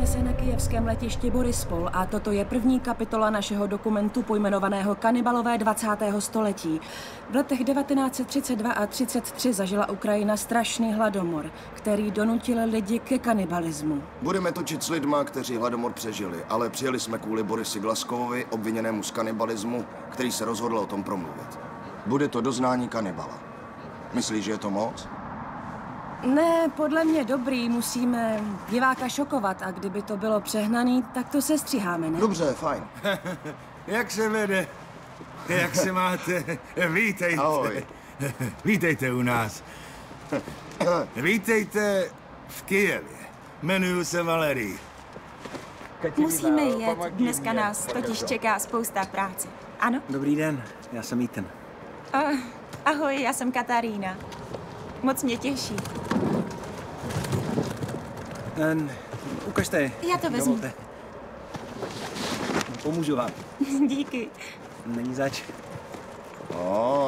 se na kyjevském letišti Borispol a toto je první kapitola našeho dokumentu pojmenovaného Kanibalové 20. století. V letech 1932 a 1933 zažila Ukrajina strašný hladomor, který donutil lidi ke kanibalismu. Budeme točit s lidma, kteří hladomor přežili, ale přijeli jsme kvůli Borisi Glaskovovi, obviněnému z kanibalismu, který se rozhodl o tom promluvit. Bude to doznání kanibala. Myslíš, že je to moc? Ne, podle mě dobrý, musíme diváka šokovat a kdyby to bylo přehnaný, tak to sestříháme, ne? Dobře, fajn. Jak se vede? Jak se máte? Vítejte. Ahoj. Vítejte u nás. Vítejte v Kyjevě. Jmenuji se Valerij. Musíme jet, dneska nás totiž čeká spousta práce. Ano? Dobrý den, já jsem Ethan. Ahoj, já jsem Katarína. Moc mě těší. Ukažte. Já to vezmu. Dovolte. Pomůžu vám. Díky. Není zač.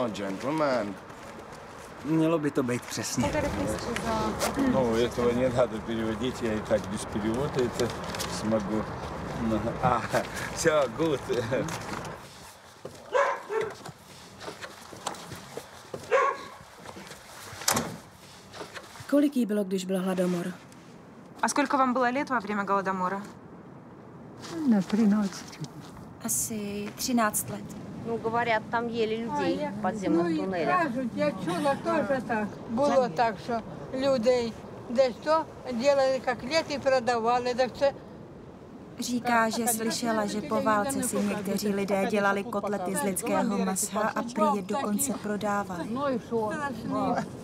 Gentleman. Mělo by to být přesně. Ну, этого не надо переводить, я и так без перевода это смогу. Все, good. Kolik jí bylo, když byl hladomor? А сколько вам было лет во время Голодомора? На 13. Asi 13 let. Ну, говорят, там ели людей в подземных туннелях. Кажуть, я чула теж так. Було так, що людей десь то делали котлети, продавали, так це. Říká, že slyšela, že po válce si někteří lidé dělali kotlety z lidského masa a prý je dokonce prodávali. Ну і що?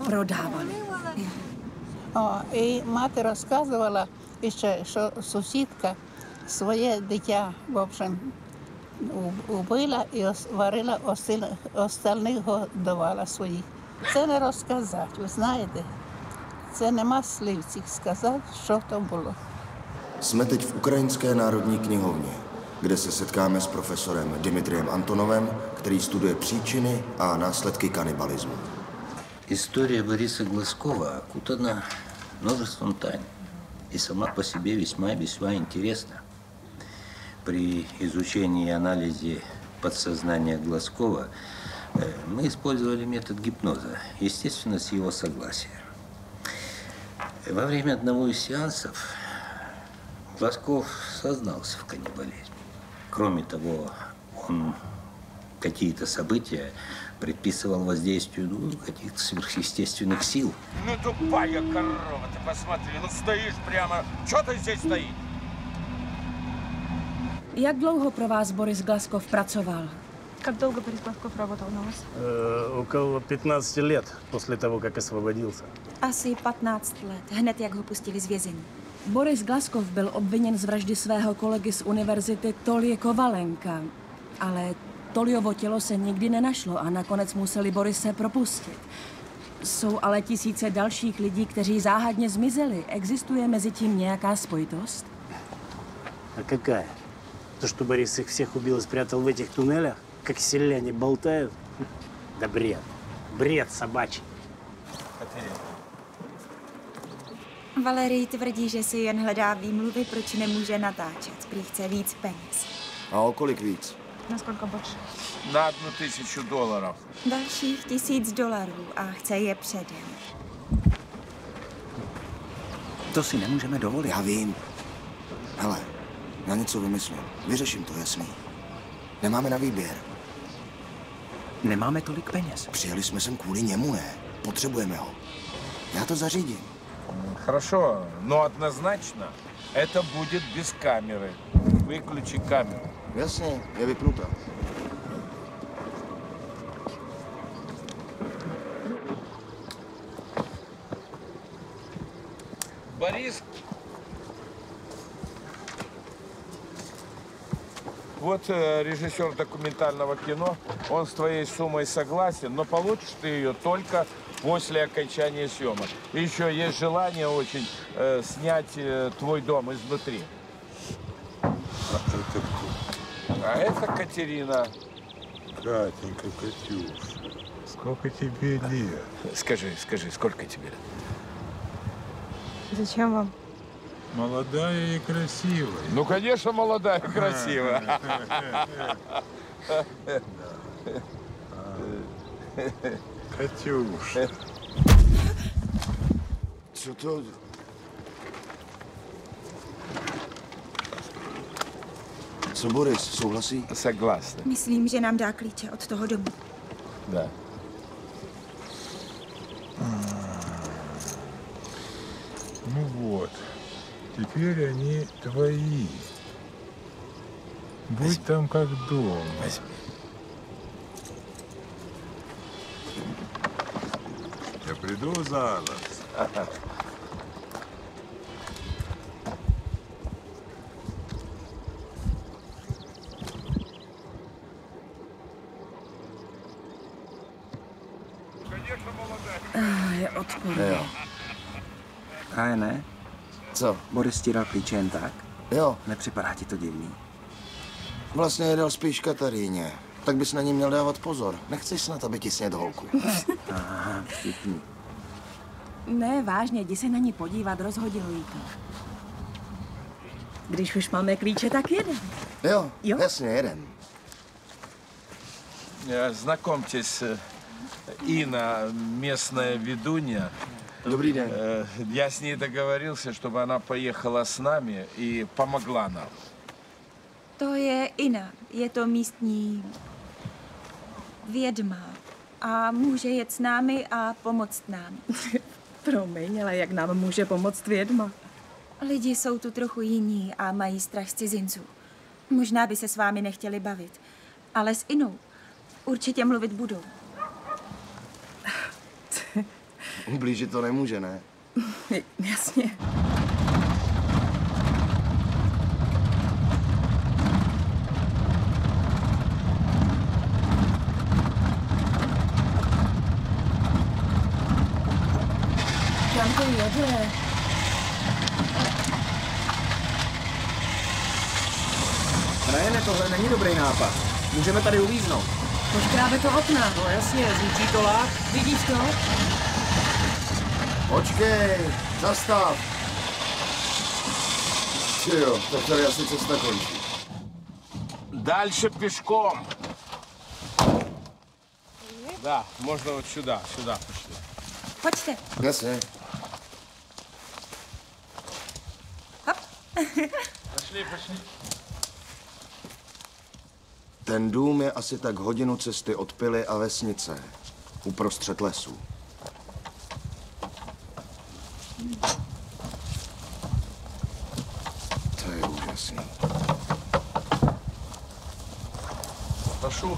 Prodávali. І мати розказувала ще, що сусідка своє дитя, в общем, убила і варила, остальних годувала своїх. Це не розказати, ви знаєте. Це нема слів цих сказати, що то було. Jsme teď v Ukrajinské národní knihovně, kde se setkáme s profesorem Dimitrijem Antonovem, který studuje příčiny a následky kanibalismu. История Бориса Глазкова окутана множеством тайн и сама по себе весьма и весьма интересна. При изучении и анализе подсознания Глазкова мы использовали метод гипноза, естественно, с его согласия. Во время одного из сеансов Глазков сознался в каннибализме. Кроме того, он какие-то события предписывал воздействию каких-то сверхъестественных сил. Ну, тупая корова, ты посмотри, ну стоишь прямо. Что ты здесь стоишь? Jak dlouho pro vás Boris Glaskov pracoval? Как долго Борис Глазков работал на вас? Около 15 лет после того, как освободился. Asi 15 let, hned jak ho pustili z vězení. Boris Glaskov byl obviněn z vraždy svého kolegy z univerzity Tolje Kovalenka, ale Toljovo tělo se nikdy nenašlo a nakonec museli Borise propustit. Jsou ale tisíce dalších lidí, kteří záhadně zmizeli. Existuje mezi tím nějaká spojitost? А какая? То, что Борис их всех убил и спрятал в этих туннелях, как селяне болтают? Да бред. Бред собачий. Valerij tvrdí, že si jen hledá výmluvy, proč nemůže natáčet. Prý chce víc peněz. A o kolik víc? Насколько больше? На $1000. Dalších $1000 a chce je předem. To si nemůžeme dovolit. Já vím. Hele, na něco vymyslím. Vyřeším to, jasný. Nemáme na výběr. Nemáme tolik peněz. Přijeli jsme sem kvůli němu, ne? Potřebujeme ho. Já to zařídím. Хорошо, но однозначно это будет без камеры. Выключи камеру. Jasně, je vypnuta. Борис, вот режиссер документального кино, он с твоей суммой согласен, но получишь ты ее только после окончания съемок. И еще есть желание очень снять твой дом изнутри. А это Катерина. Катенька, Катюша, сколько тебе лет? Скажи, сколько тебе лет? Зачем вам? Молодая и красивая. Ну, конечно, молодая и красивая. Катюша. Co to? Co Boris, souhlasí? Согласна. Myslím, že nám dá klíče od toho domu. Да. Ну вот, теперь они твои. Будь там как дома. Я приду за нас. Je odporné. Jo. A ne? Co? Boris ti dal klíče jen tak? Jo. Nepřipadá ti to divný? Vlastně je dal spíš Kataríně. Tak bys na ní měl dávat pozor. Nechceš snad, aby ti sněd holku. Aha, vtipný. Ne, vážně, jdi se na ní podívat, rozhodilo jí to. Když už máme klíče, tak jeden. Jo, Jo? jasně, jeden. Знакомьтесь, Инна, местная ведунья. Dobrý den. Я с ней договорился, чтобы она поехала с нами и помогла нам. To je Ina. Je to místní vědma. A může jet s námi a pomoct nám. Promiň, ale jak nám může pomoct vědma? Lidi jsou tu trochu jiní a mají strach z cizinců. Možná by se s vámi nechtěli bavit. Ale s Inou určitě mluvit budou. Ublížit to nemůže, ne? Jasně. Kam to jede? Rajene, tohle není dobrý nápad. Můžeme tady uvíznout. Poškrábe to okna. No jasně, zvučí to lák. Vidíš to? Počkej, zastav. Jo, tak tady asi cesta končí. Дальше пешком. Да, можно вот сюда пошли. Pojďte. Jasně. Пошли. Ten dům je asi tak hodinu cesty od Pily a vesnice. Uprostřed lesů. To je úžasný. Прошу.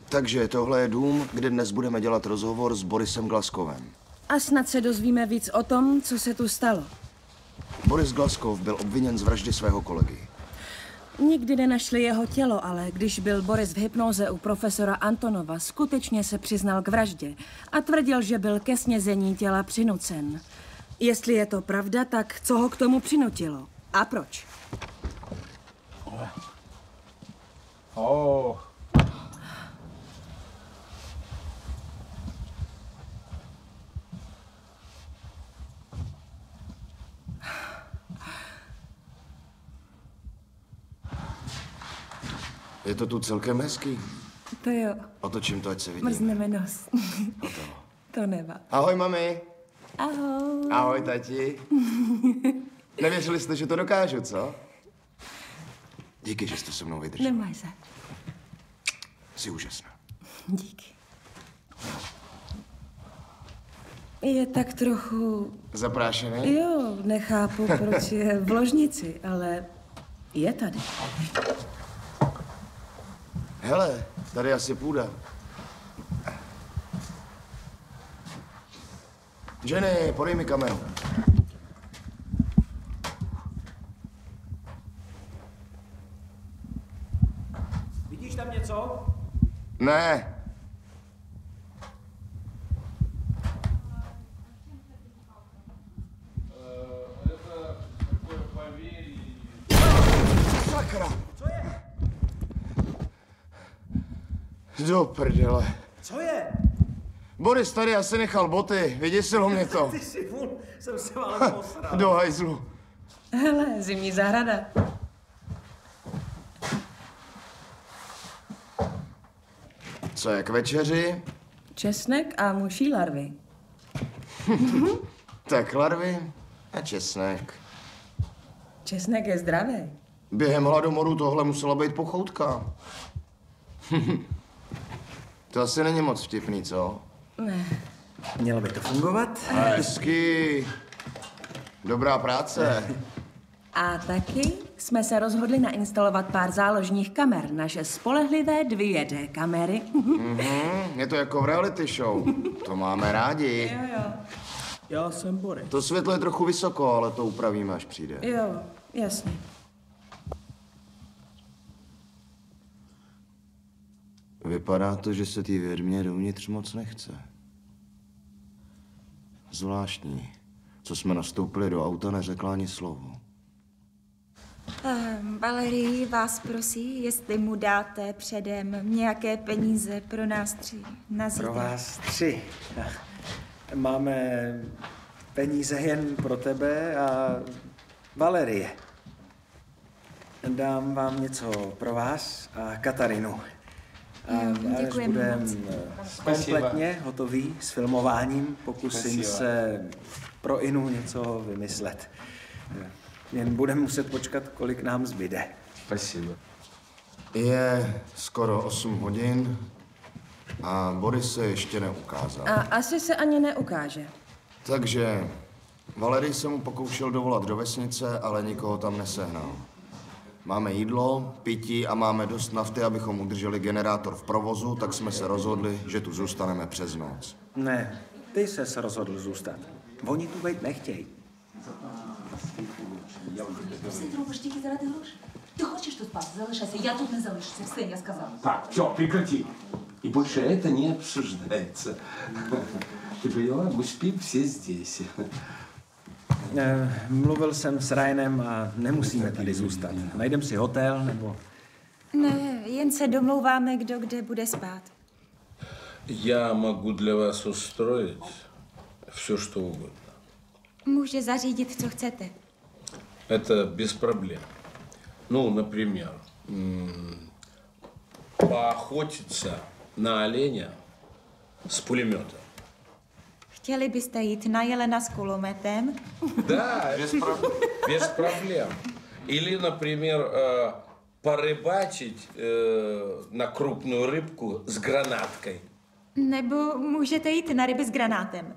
Takže tohle je dům, kde dnes budeme dělat rozhovor s Borisem Glaskovem. A snad se dozvíme víc o tom, co se tu stalo. Boris Glaskov byl obviněn z vraždy svého kolegy. Nikdy nenašli jeho tělo, ale když byl Boris v hypnoze u profesora Antonova, skutečně se přiznal k vraždě a tvrdil, že byl ke snězení těla přinucen. Jestli je to pravda, tak co ho k tomu přinutilo? A proč? О. Je to tu celkem hezký. To jo. Otočím to, ať se vidí. Mrzneme nos. To nevá. Ahoj, mami. Ahoj. Ahoj, tati. Nevěřili jste, že to dokážu, co? Díky, že jste se mnou vydrželi. Nemáš za. Jsi úžasná. Díky. Je tak trochu... Zaprášený? Jo, nechápu, proč je v ložnici, ale je tady. Hele, tady asi půda. Jenny, podej mi kameru. Vidíš tam něco? Ne. Sakra. Co je? Do prdele. Co je? Boris tady asi nechal boty, vyděsilo mě to. Ty jsi furt Jsem se ale posral. Do hajzlu. Hele, zimní zahrada. Co je k večeři? Česnek a muší larvy. Tak larvy a česnek. Česnek je zdravý. Během hladomoru tohle musela být pochoutka. To asi není moc vtipný, co? Ne. Mělo by to fungovat? Hezky. Dobrá práce. A taky jsme se rozhodli nainstalovat pár záložních kamer. Naše spolehlivé 2D kamery. Je to jako v reality show. To máme rádi. Jo. Já jsem Boris. To světlo je trochu vysoko, ale to upravíme, až přijde. Jo, jasně. Vypadá to, že se té vědmě dovnitř moc nechce. Zvláštní. Co jsme nastoupili do auta, neřekla ani slovo. Valerie vás prosí, jestli mu dáte předem nějaké peníze pro nás 3 na zítra. Pro vás 3. Máme peníze jen pro tebe a Valerie. Dám vám něco pro vás a Katarinu. A až budeme kompletně hotový s filmováním, pokusím se pro Inu něco vymyslet. Jen budeme muset počkat, kolik nám zbyde. Спасибо. Je skoro 8 hodin a Boris se ještě neukázal. A asi se ani neukáže. Takže Valerii se mu pokoušel dovolat do vesnice, ale nikoho tam nesehnal. Máme jídlo, pití a máme dost nafty, abychom udrželi generátor v provozu, tak jsme se rozhodli, že tu zůstaneme přes noc. Ne, ty ses rozhodl zůstat. Oni tu být nechtějí. Ты хочешь тут спать? Залишайся. Я тут не залишуся. Все, я сказала. Так, все, прекрати. И больше это не обсуждается. Ты поняла? Мы спим все здесь. Mluvil jsem s Ryanem a nemusíme tady zůstat. Najdem si hotel nebo... Ne, jen se domlouváme, kdo kde bude spát. Я могу для вас устроить все, что угодно. Může zařídit, co chcete. Это без проблем. Ну, например, поохотиться на оленя с пулеметом. Chtěli byste jít na jelena s kulometem? Да, без проблем. Или, например, порыбачить на крупную рыбку с гранаткой. Nebo můžete jít na ryby s granátem.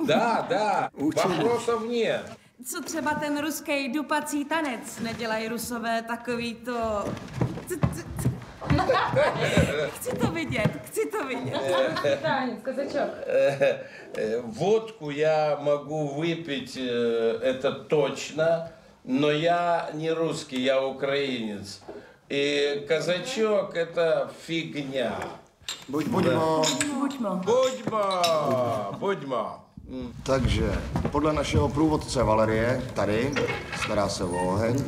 Да, вопросов нет. Co třeba ten ruský dupací tanec? Nedělají Rusové takový to... Chci to vidět. Танец, казачок. Водку я могу выпить, это точно, но я не русский, я украинец. И казачок это фигня. Buďmo. Takže podle našeho průvodce Valerie, tady, stará se o oheň,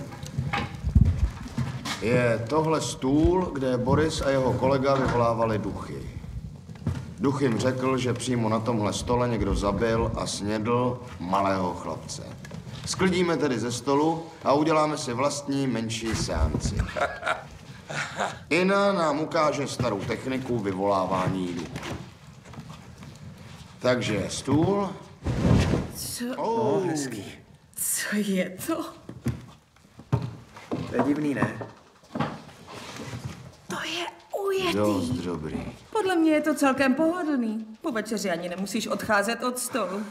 je tohle stůl, kde Boris a jeho kolega vyvolávali duchy. Duch jim řekl, že přímo na tomhle stole někdo zabil a snědl malého chlapce. Sklidíme tedy ze stolu a uděláme si vlastní menší seanci. Ina nám ukáže starou techniku vyvolávání duchů. Takže stůl. Co? Hezký. Co je to? To je divný, ne? To je ujetý. Dost dobrý. Podle mě je to celkem pohodlný. Po večeři ani nemusíš odcházet od stolu.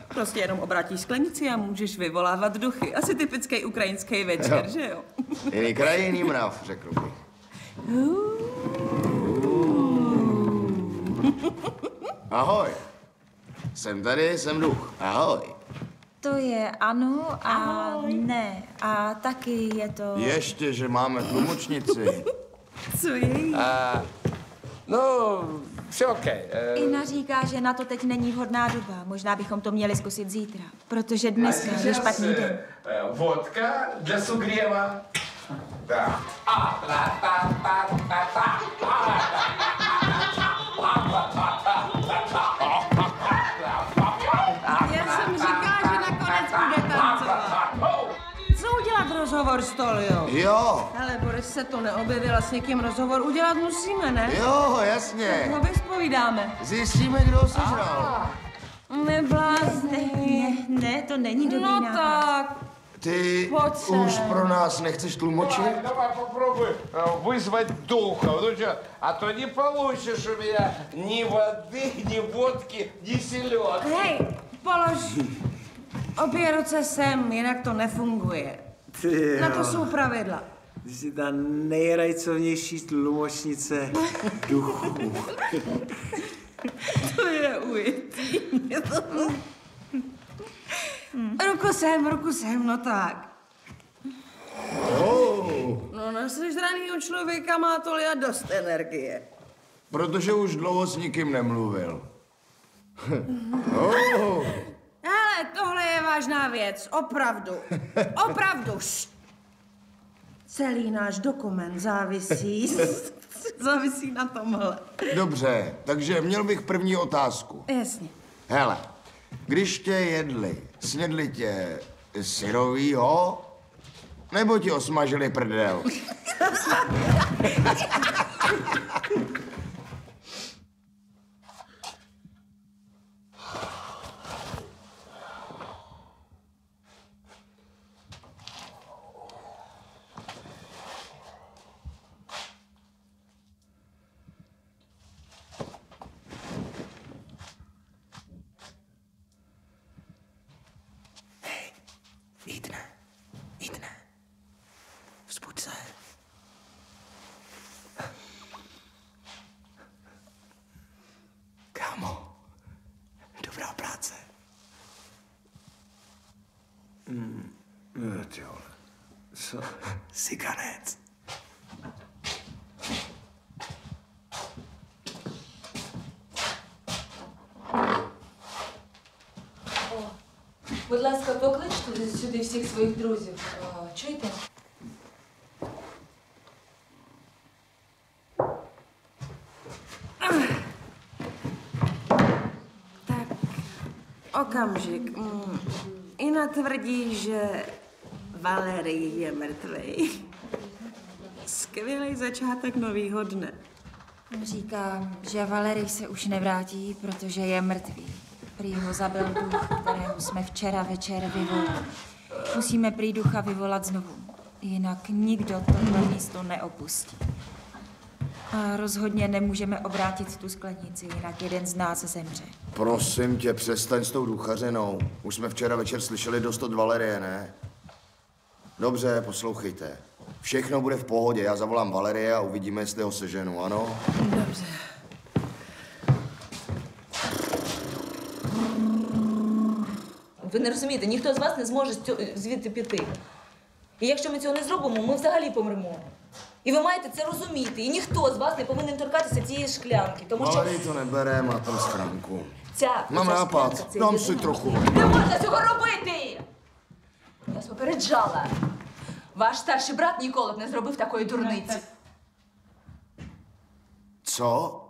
Prostě jenom obrátíš sklenici a můžeš vyvolávat duchy. Asi typický ukrajinský večer, Jo. že jo? Jiný kraj, jiný mrav, řekl bych. Ahoj. Jsem tady, jsem duch. Ahoj. To je ano a ne. A taky je to... Ještě, že máme tlumočnici. Co je jí? No, все окей. Ina říká, že na to teď není vhodná doba. Možná bychom to měli zkusit zítra, protože dneska je špatný den. Водка для сугрева. Да. Já jsem říkala, rozhovor s Toliou. Jo. Ale Boris se to neobjevila, s někým rozhovor udělat musíme, ne? Jo, jasně. No, vyspovídáme. Zjistíme, kdo ho sežral. Nebláznej. Ne, to není dobrý No nápad. tak. Ty už pro nás nechceš tlumočit? Давай попробуй вызвать духа. Ну что, а то не получишь у меня ни воды, ни водки, ни селедки. Hej, polož obě ruce sem, jinak to nefunguje. Ty Na to jsou pravidla. Ty jsi ta nejrajcovnější tlumočnice duchů. To je ujitý. Ruku sem, no tak. No na sežranýho člověka má Tolia dost energie. Protože už dlouho s nikým nemluvil. Hele, tohle je vážná věc, opravdu. Opravdu. Celý náš dokument závisí na tomhle. Dobře, takže měl bych první otázku. Jasně. Hele, když tě jedli, snědli tě syrovýho, nebo ti osmažili prdel? Jitne. Vzbuď se. Kámo, dobrá práce. Ty vole. Co? Sikanec. Будь ласка, покличте сюди всіх своїх друзів. Чуєте? Tak, okamžik. Ina tvrdí, že Valerij je mrtvej. Skvělý začátek novýho dne. Říká, že Valerij se už nevrátí, protože je mrtvý. Prý ho zabil duch, kterého jsme včera večer vyvolali. Musíme prý ducha vyvolat znovu. Jinak nikdo tohle místo neopustí. A rozhodně nemůžeme obrátit tu sklenici, jinak jeden z nás zemře. Prosím tě, přestaň s tou duchařinou. Už jsme včera večer slyšeli dost od Valerie, ne? Dobře, poslouchejte. Všechno bude v pohodě, já zavolám Valerie a uvidíme, jestli ho seženu, ano? Dobře. Ви не розумієте, ніхто з вас не зможе звідти піти. І якщо ми цього не зробимо, ми взагалі помремо. І ви маєте це розуміти. І ніхто з вас не повинен торкатися цієї шклянки, тому що... Valerii to nebere, má tam schránku. Ця Mám nápad, це dám єдина- si trochu. Не можна цього робити! Я вас попереджала. Ваш старший брат ніколи б не зробив такої дурниці. Co?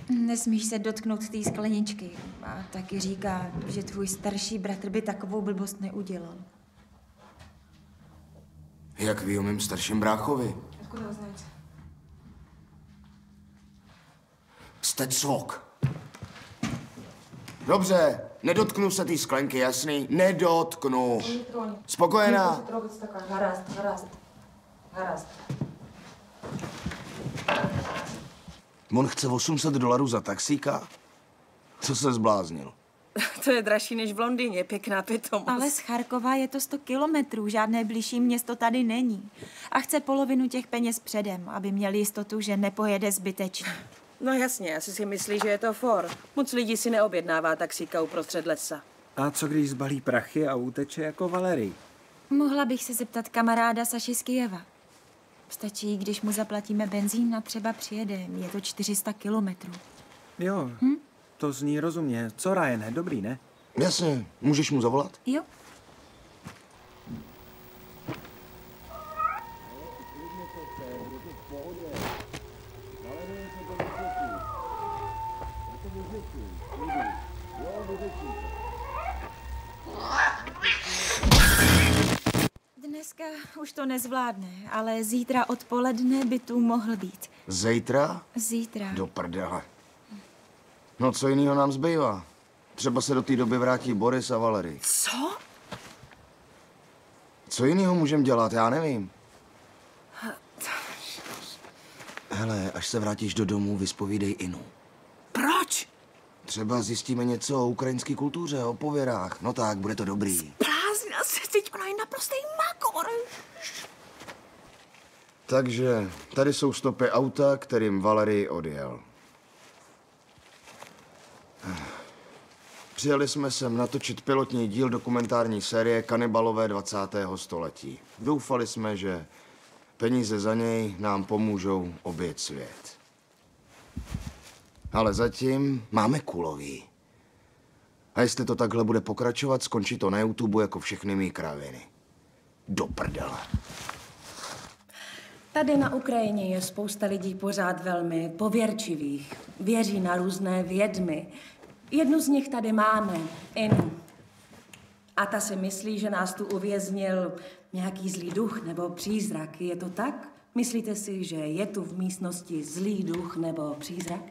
Nesmíš se dotknout té skleničky. A taky říká, že tvůj starší bratr by takovou blbost neudělal. Jak ví o mém starším bráchovi? Откуда ви знаєте? Jste cvok. Dobře, nedotknu se té sklenky, jasný? Nedotknu. Spokojená? Робиться така. Гаразд. On chce $800 za taxíka? Co se zbláznil? To je dražší než v Londýně, pěkná pitomost. Ale z Charkova je to 100 kilometrů, žádné bližší město tady není. A chce polovinu těch peněz předem, aby měl jistotu, že nepojede zbytečně. No jasně, asi si myslí, že je to for. Moc lidí si neobjednává taxíka uprostřed lesa. A co když zbalí prachy a uteče jako Valerij? Mohla bych se zeptat kamaráda Saši z Kyjeva. Stačí, když mu zaplatíme benzín a třeba přijede. Je to 400 kilometrů. Jo, to zní rozumně. Co, Ryane, dobrý, ne? Jasně, můžeš mu zavolat? Jo. Dneska už to nezvládne, ale zítra odpoledne by tu mohl být. Zítra? Zítra. Do prdele. No, co jiného nám zbývá? Třeba se do té doby vrátí Boris a Valery. Co? Co jiného můžeme dělat, já nevím. Hele, až se vrátíš do domu, vyspovídej Inu. Proč? Třeba zjistíme něco o ukrajinské kultuře, o pověrách. No tak, bude to dobrý. Bláznil se, teď ona je naprostý makor. Takže tady jsou stopy auta, kterým Valery odjel. Přijeli jsme sem natočit pilotní díl dokumentární série Kanibalové 20. století. Doufali jsme, že peníze za něj nám pomůžou objet svět. Ale zatím máme kulový. A jestli to takhle bude pokračovat, skončí to na YouTube jako všechny mý kraviny. Do prdele. Tady na Ukrajině je spousta lidí pořád velmi pověrčivých. Věří na různé vědmy. Jednu z nich tady máme, Inu. A ta si myslí, že nás tu uvěznil nějaký zlý duch nebo přízrak. Je to tak? Myslíte si, že je tu v místnosti zlý duch nebo přízrak?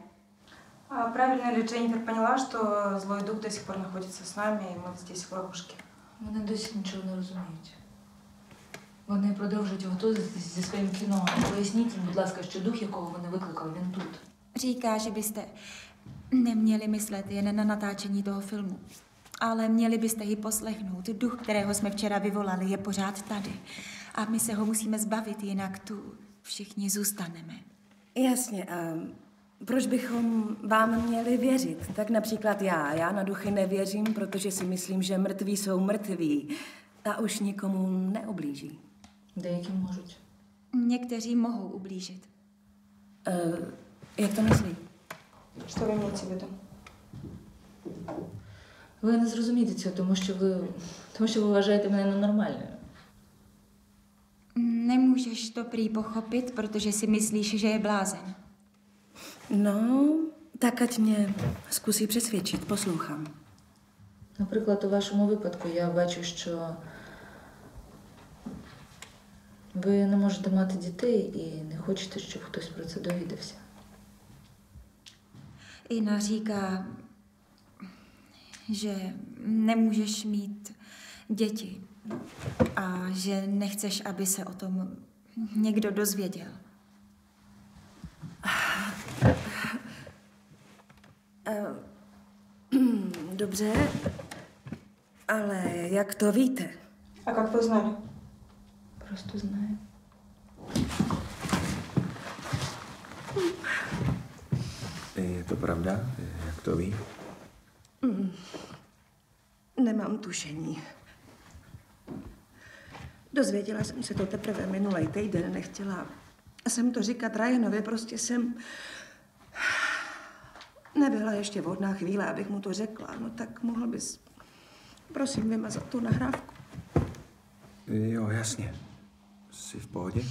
Правильно ли Дженнифер поняла, что злой дух до сих пор находится с нами, и мы здесь в ловушке? Вони досі нічого не розуміють. Вони продовжують готуватися зі своїм кіно. Поясніть їм, будь ласка, що дух, якого вони викликали, він тут. Říká, že byste neměli myslet jen na natáčení toho filmu, ale měli byste ji poslechnout. Duch, kterého jsme včera vyvolali, je pořád tady. A my se ho musíme zbavit, jinak tu všichni zůstaneme. Jasně, a proč bychom vám měli věřit? Tak například já na duchy nevěřím, protože si myslím, že mrtví jsou mrtví a už nikomu neublíží. Деякі можуть. Někteří mohou ublížit. Jak to myslí? Что вы имеете в виду? Ви не зрозумієте цього, тому що ви вважаєте мене ненормальною. Nemůžeš to prý pochopit, protože si myslíš, že je blázen. No, tak ať mě zkusí přesvědčit, poslouchám. Наприклад, у вашому випадку я бачу, що ви не можете мати дітей і не хочете, щоб хтось про це довідався. Ina říká, že nemůžeš mít děti a že nechceš, aby se o tom někdo dozvěděl. Dobře, ale jak to víte? А как вы знали? Просто знаю. Je to pravda? Jak to ví? Nemám tušení. Dozvěděla jsem se to teprve minulý týden, nechtěla jsem to říkat Ryanovi, prostě jsem nebyla ještě vhodná chvíle, abych mu to řekla. No tak mohl bys, prosím, vymazat tu nahrávku. Jo, jasně. Jsi v pohodě?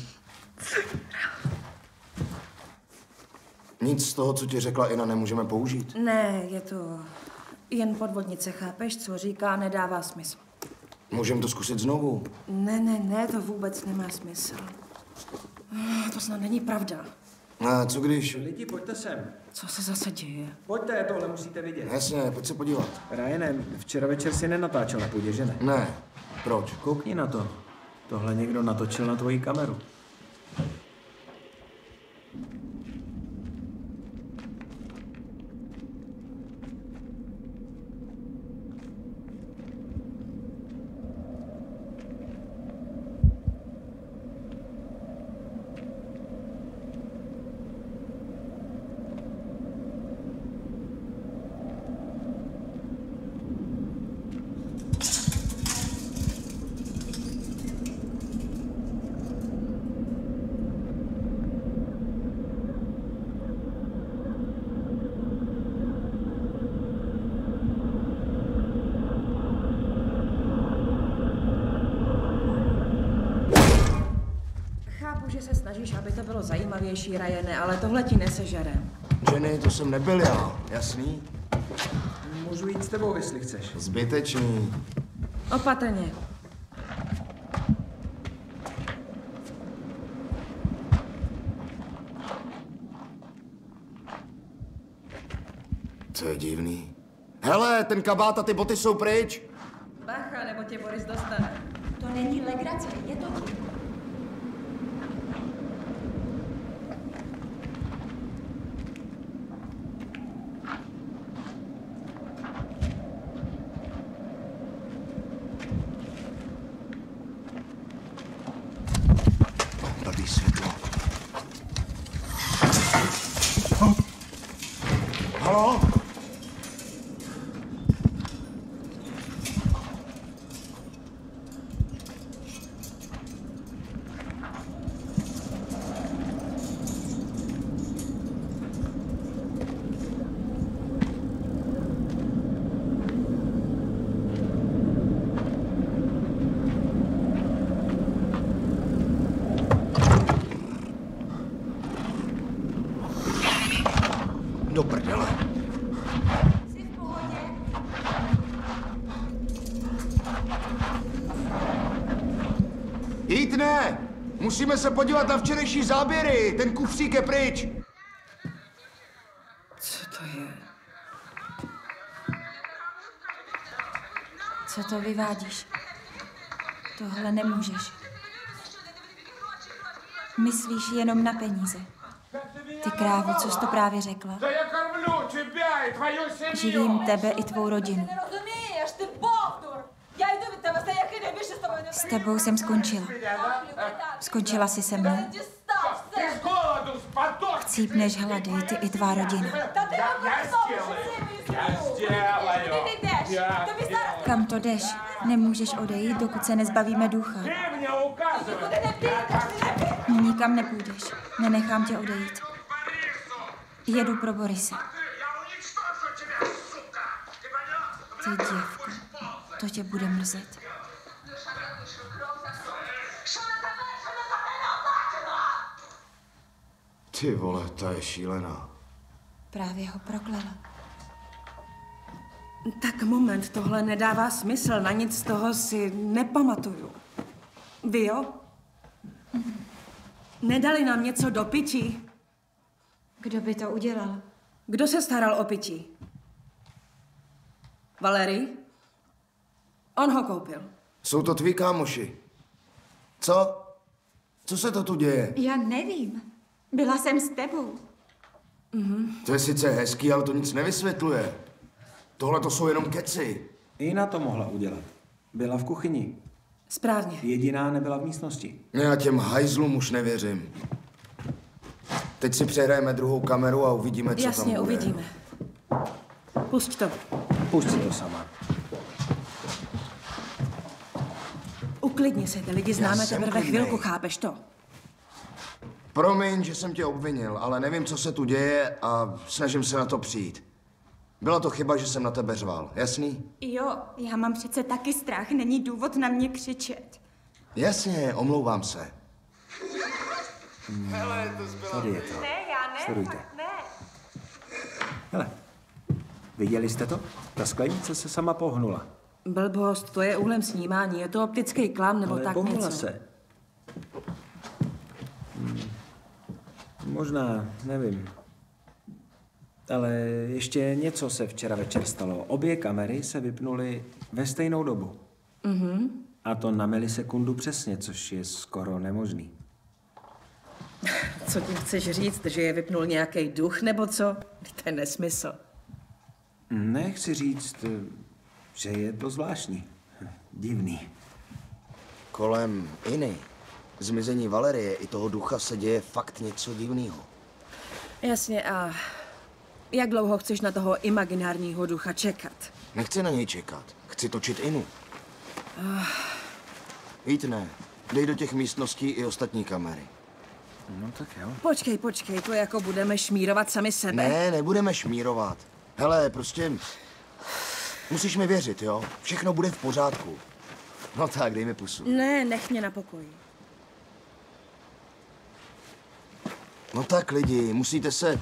Nic z toho, co ti řekla Ina, nemůžeme použít. Ne, je to jen podvodnice, chápeš, co říká, nedává smysl. Můžeme to zkusit znovu. Ne, to vůbec nemá smysl. To snad není pravda. A co když? Lidi, pojďte sem. Co se zase děje? Pojďte, tohle musíte vidět. Jasně, pojď se podívat. Ryane, včera večer si nenatáčel na půdě, že ne? Ne. Proč? Koukni na to. Tohle někdo natočil na tvoji kameru. Chápu, že se snažíš, aby to bylo zajímavější, Ryane, ale tohle ti nesežere. Jenny, to jsem nebyl já, jasný? Můžu jít s tebou, jestli chceš. Zbytečný. Opatrně. To je divný. Hele, ten kabát a ty boty jsou pryč. Bacha, nebo tě Boris dostane. To není legrace, je to tím. Blbý světlo. Haló? Do prdele. Jsi v pohodě? Jít ne! Musíme se podívat na včerejší záběry. Ten kufřík je pryč. Co to je? Co to vyvádíš? Tohle nemůžeš. Myslíš jenom na peníze. Ty krávo, co jsi to právě řekla? Živím tebe i tvou rodinu. S tebou jsem skončila. Skončila jsi se mnou. Chcípneš hladej, ty i tvá rodina. Kam to jdeš? Nemůžeš odejít, dokud se nezbavíme ducha. Nikam nepůjdeš. Nenechám tě odejít. Jedu pro Borise. Ty děvko, to tě bude mrzet. Ty vole, ta je šílená. Právě ho proklela. Tak moment, tohle nedává smysl, na nic z toho si nepamatuju. Vy jo? Nedali nám něco do pití? Kdo by to udělal? Kdo se staral o pití? Valery? On ho koupil. Jsou to tví kámoši. Co? Co se to tu děje? Já nevím. Byla jsem s tebou. To je sice hezký, ale to nic nevysvětluje. Tohle to jsou jenom keci. Jina to mohla udělat. Byla v kuchyni. Správně. Jediná nebyla v místnosti. Já těm hajzlům už nevěřím. Teď si přehrajeme druhou kameru a uvidíme, co Jasně, tam bude. uvidíme. Pusť to. Pusť si to sama. Uklidni se, ty lidi známe jsem teprve klidnej. chvilku, chápeš to? Promiň, že jsem tě obvinil, ale nevím, co se tu děje a snažím se na to přijít. Byla to chyba, že jsem na tebe řval, jasný? Jo, já mám přece taky strach, není důvod na mě křičet. Jasně, omlouvám se. Tady je to. Ne, já ne. Sledujte. Ne. Hele, viděli jste to? Ta sklenice se sama pohnula. Blbost, to je úhlem snímání, je to optický klam nebo Ale tak pohnula něco. se. Možná, nevím. Ale ještě něco se včera večer stalo. Obě kamery se vypnuly ve stejnou dobu. A to na milisekundu přesně, což je skoro nemožný. Co tím chceš říct, že je vypnul nějaký duch nebo co? To je nesmysl. Nechci říct, že je to zvláštní. Divný. Kolem Iny, zmizení Valerie i toho ducha se děje fakt něco divného. Jasně, a jak dlouho chceš na toho imaginárního ducha čekat? Nechci na něj čekat. Chci točit Inu. Jít ne. Dej do těch místností i ostatní kamery. No tak jo. Počkej, to jako budeme šmírovat sami sebe? Ne, nebudeme šmírovat. Hele, prostě musíš mi věřit, jo? Všechno bude v pořádku. No tak, dej mi pusu. Ne, nech mě na pokoji. No tak lidi, musíte se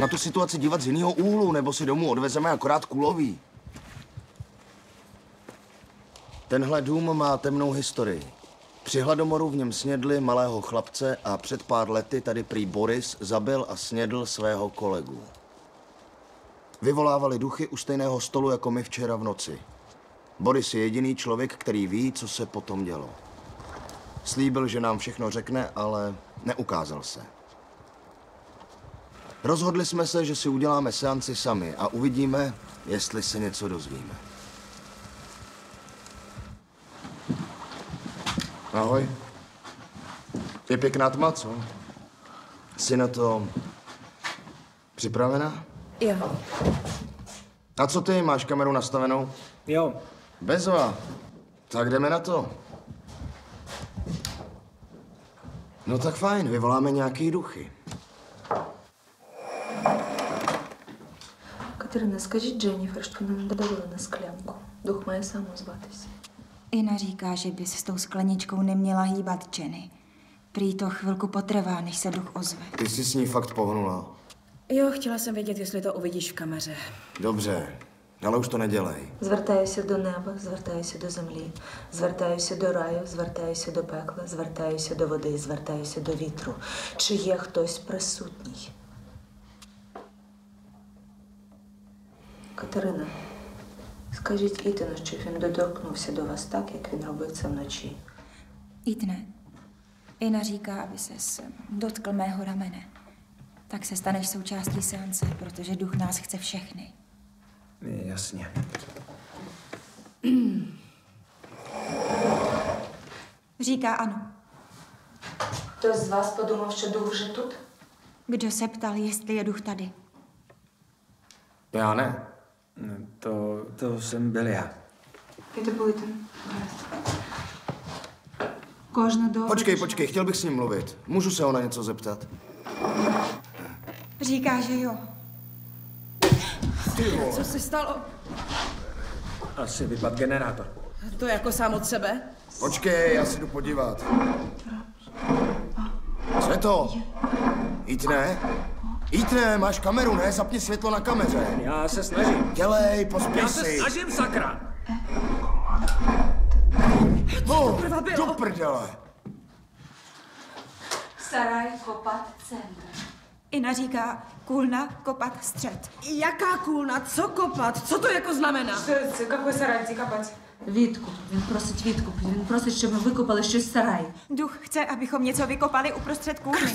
na tu situaci dívat z jiného úhlu, nebo si domů odvezeme akorát kulový. Tenhle dům má temnou historii. Při hladomoru v něm snědli malého chlapce a před pár lety tady prý Boris zabil a snědl svého kolegu. Vyvolávali duchy u stejného stolu jako my včera v noci. Boris je jediný člověk, který ví, co se potom dělo. Slíbil, že nám všechno řekne, ale neukázal se. Rozhodli jsme se, že si uděláme seanci sami a uvidíme, jestli se něco dozvíme. Ahoj. Je pěkná tma, co? Jsi na to připravená? Jo. A co ty, máš kameru nastavenou? Jo. Bezva. Tak jdeme na to. No tak fajn, vyvoláme nějaký duchy. Катерина, скажіть Дженніфер, щоб вона не додавила на склянку. Дух має сам озватися. Ina říká, že bys s tou skleničkou neměla hýbat, Jenny. Prý to chvilku potrvá, než se duch ozve. Ty jsi s ní fakt pohnula. Jo, chtěla jsem vědět, jestli to uvidíš v kameře. Dobře, ale už to nedělej. Звертаюся до неба, звертаюся до землі, звертаюся до раю, звертаюся до пекла, звертаюся до води, звертаюся до вітру. Чи є хтось присутній? Катерина, скажіть Ітану, щоб він доторкнувся до вас так, як він робив це вночі. Itne, Ina říká, aby ses dotkl mého ramene. Tak se staneš součástí seance, protože duch nás chce všechny. Jasně. Říká ano. Хтось з вас подумав, що дух вже тут? Kdo se ptal, jestli je duch tady? Já ne. To jsem byl já. Це був Ітан. Кожна до... Počkej, chtěl bych s ním mluvit. Můžu se ho na něco zeptat? Říká, že jo. Co se stalo? Asi vypadl generátor. To jako sám od sebe? Počkej, já si jdu podívat. Co je to? Ítne, máš kameru, ne? Zapni světlo na kameře. Já se snažím. Dělej, pospěš Já si. se snažím, sakra! Do prdele. Saraj kopat centr. Ina říká kůlna kopat střed. Jaká kůlna? Co kopat? Co to jako znamená? Це какой сарай, где копать? Відкуп. Він просить відкуп. Він просить, щоб ми викопали щось в сараї. Duch chce, abychom něco vykopali uprostřed kůlny.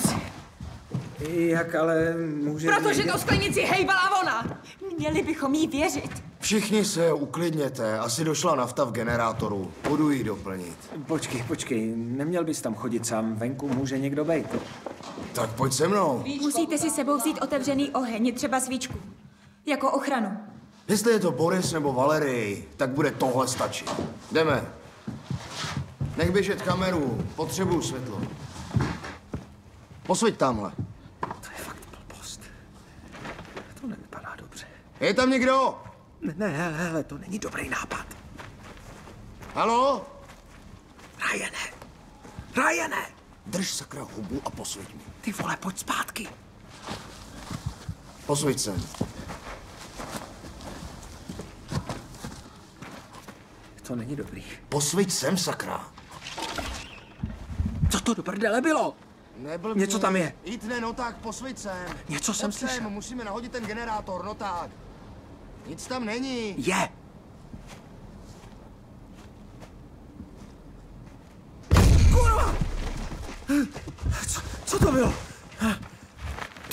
Jak ale může... Protože to sklenici hejbala ona! Měli bychom jí věřit. Všichni se uklidněte. Asi došla nafta v generátoru. Budu ji doplnit. Počkej. Neměl bys tam chodit sám. Venku může někdo být. Tak pojď se mnou. Musíte si sebou vzít otevřený oheň, třeba svíčku. Jako ochranu. Jestli je to Boris nebo Valerii, tak bude tohle stačit. Jdeme. Nech běžet kameru. Potřebuju světlo. Posvěť tamhle. To je fakt blbost. To nevypadá dobře. Je tam někdo? Ne, to není dobrý nápad. Haló? Ryane! Drž sakra hubu a posvěť mi. Ty vole, pojď zpátky. Posvěť sem. To není dobrý. Posvěť sem, sakra. Co to do prdele bylo? Neblbni. Něco tam je. Ítne, no tak, posvěť sem. Něco jsem Pojď sem, slyšel. musíme nahodit ten generátor, no tak. Nic tam není. Je. Kurva! Co to bylo?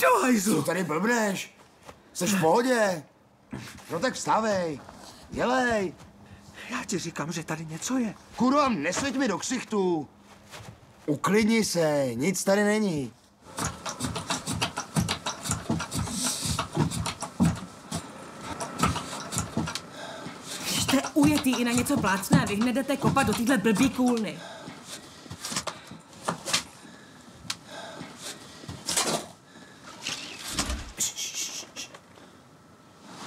Do hajzlu. Co tady blbneš? Jseš v pohodě? No tak vstávej. Dělej. Já ti říkám, že tady něco je. Kurva, nesvěť mi do ksichtu. Uklidni se, nic tady není. Jste ujetý i na něco plácne a vy hned jdete kopat do téhle blbý kůlny.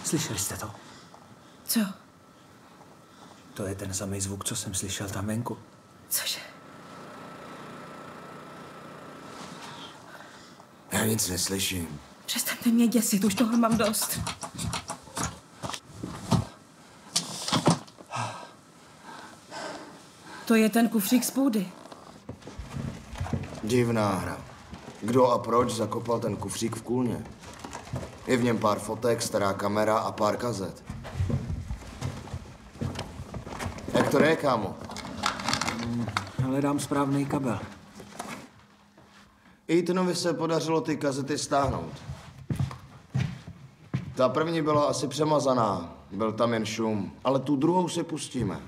Slyšeli jste to? Co? To je ten samý zvuk, co jsem slyšel tam venku. Cože? Já nic neslyším. Přestaňte mě děsit, už toho mám dost. To je ten kufřík z půdy. Divná hra. Kdo a proč zakopal ten kufřík v kůlně? Je v něm pár fotek, stará kamera a pár kazet. Jak to je, kámo? Hledám správný kabel. Ethanovi se podařilo ty kazety stáhnout. Ta první byla asi přemazaná, byl tam jen šum, ale tu druhou si pustíme.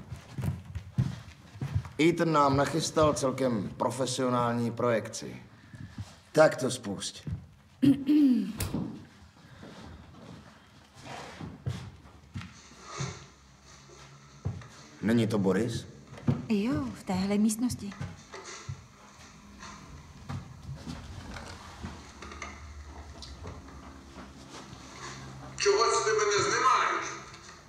Ethan nám nachystal celkem profesionální projekci. Tak to spusť. Není to Boris? Jo, v téhle místnosti. Чого це ти мене знімаєш?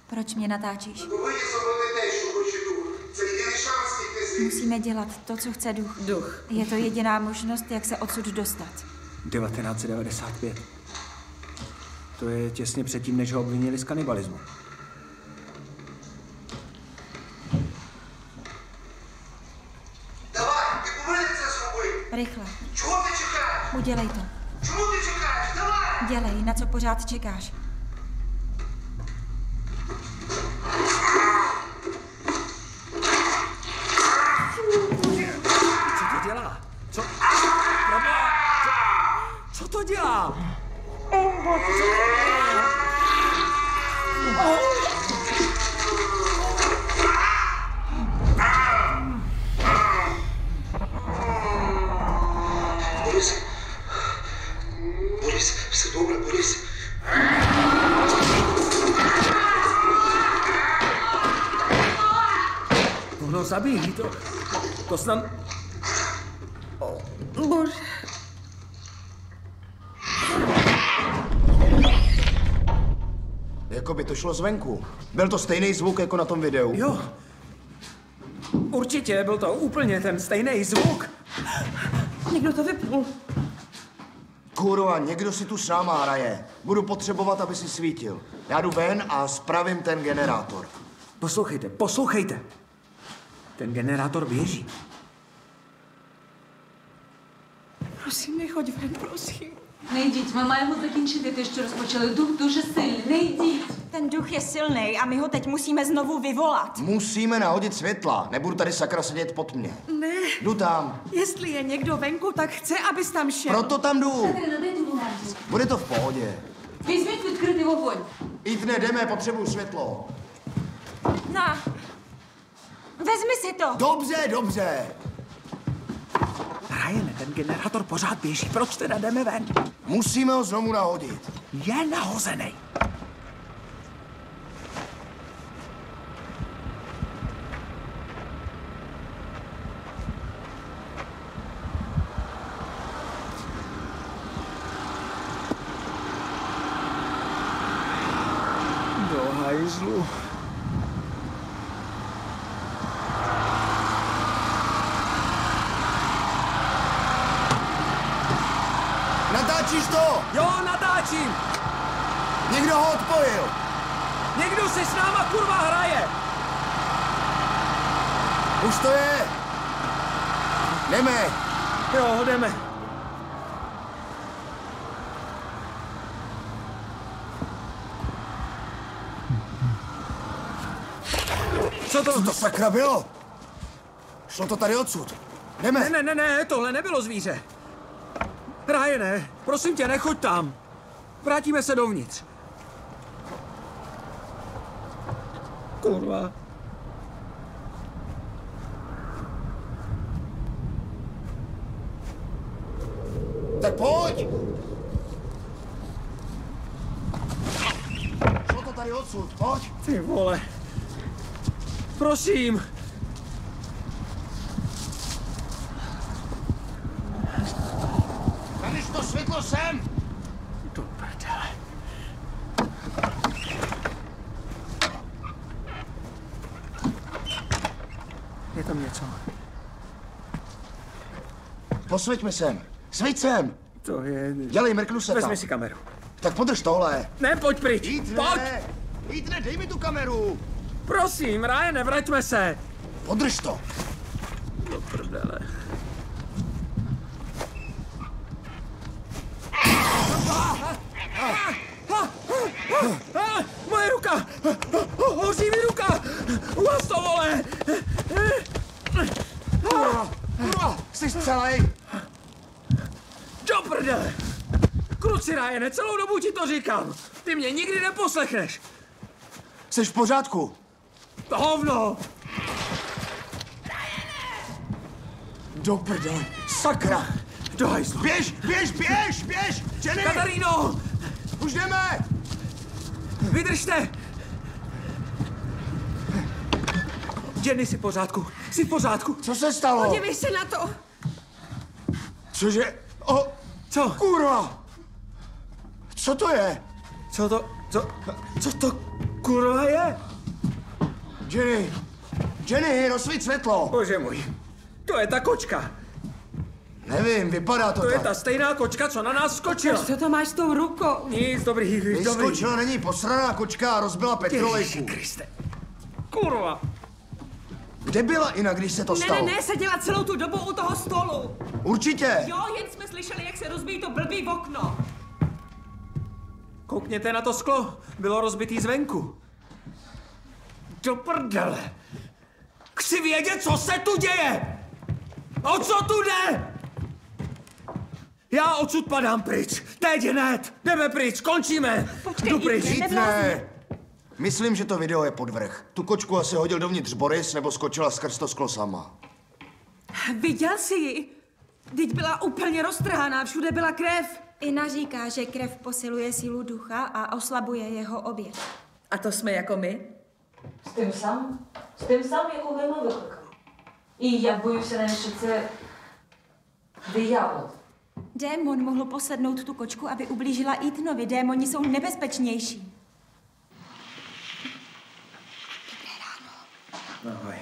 Proč mě natáčíš? Вирізали те, що хоче дух. Це єдиний шанс втекти звідси. Musíme dělat to, co chce duch. Je to jediná možnost, jak se odsud dostat. 1995. To je těsně předtím, než ho obvinili z kanibalismu. Давай, ти повинен це зробити. Rychle. Чого ти чекаєш? Udělej to. Чому ти чекаєш? Давай! Dělej, na co pořád čekáš. Co to dělá? Co? Proboha! Co to dělá? Борис. Борис, все добре, Борис. Ono zabíjí, to snad... Bože. Jako by to šlo zvenku. Byl to stejný zvuk jako na tom videu. Jo. Určitě, byl to úplně ten stejný zvuk. Někdo to vypnul. Kurva, někdo si tu s náma hraje. Budu potřebovat, aby si svítil. Já jdu ven a spravím ten generátor. Poslouchejte. Ten generátor běží. Prosím, nechoď ven, prosím. Не йдіть, ми маємо закінчити те, що розпочали. Дух дуже сильний. Не йдіть. Ten duch je silný a my ho teď musíme znovu vyvolat. Musíme nahodit světla. Nebudu tady sakra sedět pod mě. Ne. Jdu tam. Jestli je někdo venku, tak chce, abys tam šel. Proto tam jdu. Катерина, дайте бумажку. Bude to v pohodě. Візьміть відкритий вогонь. Ethan, jdeme, potřebuju světlo. Na. Vezmi si to. Dobře, dobře. Ryane, ten generátor pořád běží. Proč teda jdeme ven? Musíme ho znovu nahodit. Je nahozený. Do hajzlu. Natáčíš to? Jo, natáčím. Někdo ho odpojil. Někdo si s náma kurva hraje. Už to je. Jdeme. Jo, jdeme. Co to sakra bylo? Šlo to tady odsud. Jdeme. Ne, tohle nebylo zvíře. Ryane, prosím tě, nechoď tam. Vrátíme se dovnitř. Kurva. Tak pojď. Šlo to tady odsud, pojď. Ty vole. Prosím. Zanež to světlo sem. Do prdele. Je tam něco. Posvěďme sem. Svěť sem. To je... Dělej, mrknu se tam. Vezmi si kameru. Tak podrž tohle. Ne, pojď pryč. Pojď. Ethan, dej mi tu kameru. Prosím, Ryane, vraťme se. Podrž to. Do prdele. Jsi celý? Do prdele! Kruci, Ryane, celou dobu ti to říkám. Ty mě nikdy neposlechneš. Jsi v pořádku? Hovno! Do prdele. Sakra! Do hajzlu. Běž! Jenny! Katarino! Už jdeme! Vydržte! Jenny, jsi v pořádku. Jsi v pořádku. Co se stalo? Podívej se na to. Cože? Co? Kurva! Co to je? Co to kurva je? Jenny, rozsvíť světlo. Bože můj. To je ta kočka. Nevím, vypadá to tak. tak. To je ta stejná kočka, co na nás skočila. Co to máš s tou rukou? Nic, dobrý. Vyskočila není posraná kočka a rozbila petrolejku. Kriste. Kurva. Kde byla Ina, když se to stalo? Ne, seděla celou tu dobu u toho stolu. Určitě. Jo, jen jsme slyšeli, jak se rozbíjí to blbý okno. Koukněte na to sklo. Bylo rozbitý zvenku. Do prdele. Chci vědět, co se tu děje. O co tu jde? Já odsud padám pryč. Teď hned. Jdeme pryč, končíme. Počkej, jdu pryč. Ne. Myslím, že to video je podvrh. Tu kočku asi hodil dovnitř Boris, nebo skočila skrz to sklo sama. Viděl jsi ji? Vždyť byla úplně roztrhaná, všude byla krev. Ina říká, že krev posiluje sílu ducha a oslabuje jeho oběť. A to jsme jako my? З тим самим, якого і ми викликали. І я боюся навіть, що це диявол. Démon mohl posednout tu kočku, aby ublížila Ethanovi. Démoni jsou nebezpečnější. Dobré ráno. Ahoj.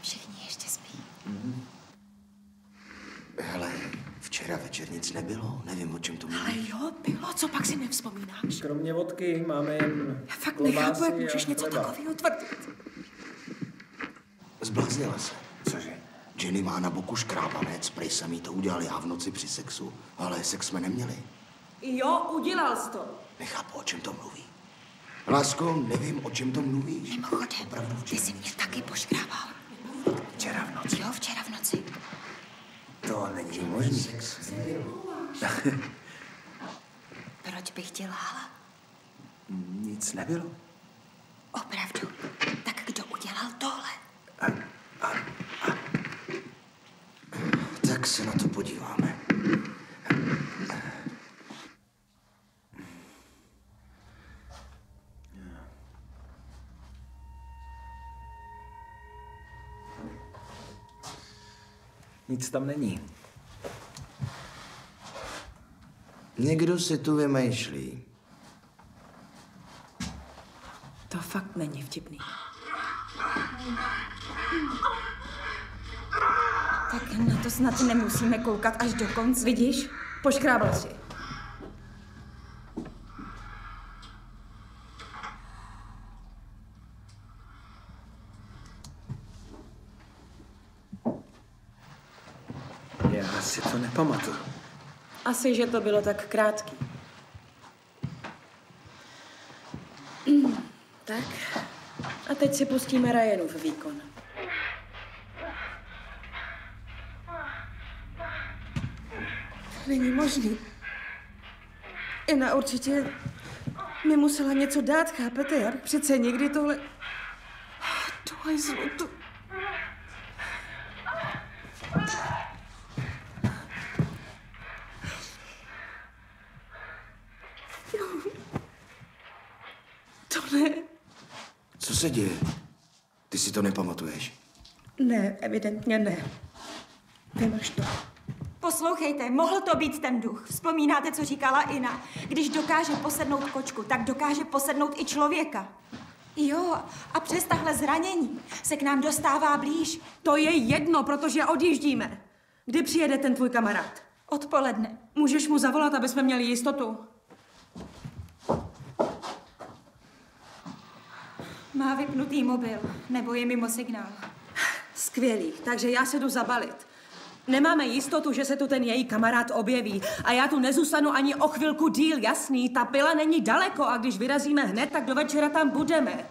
Všichni ještě spí. Hele, včera večer nic nebylo, nevím, o čem to mluví. Ale jo, bylo, co pak si nevzpomínáš? Kromě vodky máme jen Já fakt nechápu, jak můžeš něco takového tvrdit. Zbláznila se. Cože? Jenny má na boku škrábanec, prej jsem jí to udělal já v noci při sexu, ale sex jsme neměli. Jo, udělal jsi to. Nechápu, o čem to mluví. Lásko, nevím, o čem to mluvíš. Mimochodem, ty jsi mě taky poškrábal. Včera v noci. Jo, včera v noci. To není možný. Proč bych ti lhala? Nic nebylo. Opravdu. Tak kdo udělal tohle? Tak se na to podíváme. Nic tam není. Někdo si tu vymýšlí. To fakt není vtipný. Tak na to snad nemusíme koukat až do konce. Vidíš? Poškrábal si. Já si to nepamatuju. Asi, že to bylo tak krátký. Tak. A teď si pustíme Ryanův výkon. Není možný. Ina určitě mi musela něco dát, chápete? Já bych přece nikdy tohle... To hajzlu, to... Tohle... Co se děje? Ty si to nepamatuješ? Ne, evidentně ne. Vymaž to. Poslouchejte, mohl to být ten duch. Vzpomínáte, co říkala Ina? Když dokáže posednout kočku, tak dokáže posednout i člověka. Jo, a přes tahle zranění se k nám dostává blíž. To je jedno, protože odjíždíme. Kdy přijede ten tvůj kamarád? Odpoledne. Můžeš mu zavolat, aby jsme měli jistotu? Má vypnutý mobil, nebo je mimo signál. Skvělý, takže já se jdu zabalit. Nemáme jistotu, že se tu ten její kamarád objeví. A já tu nezůstanu ani o chvilku díl, jasný. Ta pila není daleko a když vyrazíme hned, tak do večera tam budeme.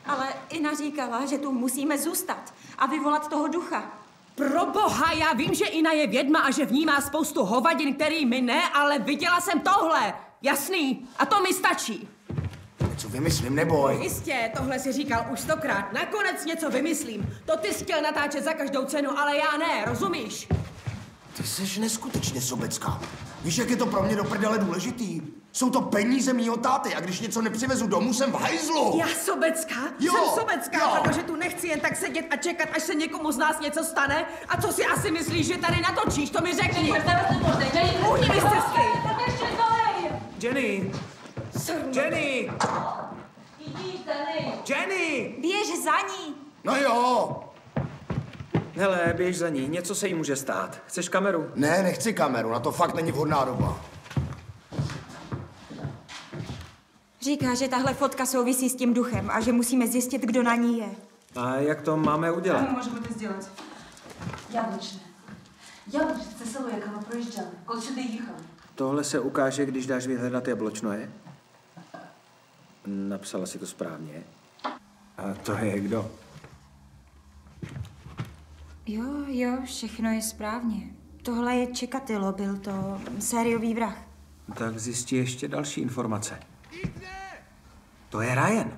Ale Ina říkala, že tu musíme zůstat a vyvolat toho ducha. Pro boha, já vím, že Ina je vědma a že v ní má spoustu hovadin, který mi ne, ale viděla jsem tohle. Jasný? A to mi stačí. Co vymyslím, neboj. Jistě, tohle si říkal už 100krát. Nakonec něco vymyslím. To ty jsi chtěl natáčet za každou cenu, ale já ne, rozumíš? Ty jsi neskutečně sobecká. Víš, jak je to pro mě do prdele důležitý? Jsou to peníze mýho táty a když něco nepřivezu domů, jsem v hajzlu. Já sobecká? Jo, jsem sobecká, jo. protože tu nechci jen tak sedět a čekat, až se někomu z nás něco stane. A co si asi myslíš, že tady natočíš? To mi řekni. Uhni mi z cesty. Jenny! Jenny! Jenny! Běž za ní! No jo! Hele, běž za ní, něco se jí může stát. Chceš kameru? Ne, nechci kameru, na to fakt není vhodná doba. Říká, že tahle fotka souvisí s tím duchem a že musíme zjistit, kdo na ní je. A jak to máme udělat? Как мы можем это сделать? Яблочне. Яблочне – це село, яке ми проїжджали, коли сюди їхали. Tohle se ukáže, když dáš vyhledat Jabločnoje? Napsala si to správně. A to je kdo? Jo, všechno je správně. Tohle je Čikatilo, byl to sériový vrah. Tak zjistí ještě další informace. To je Ryan.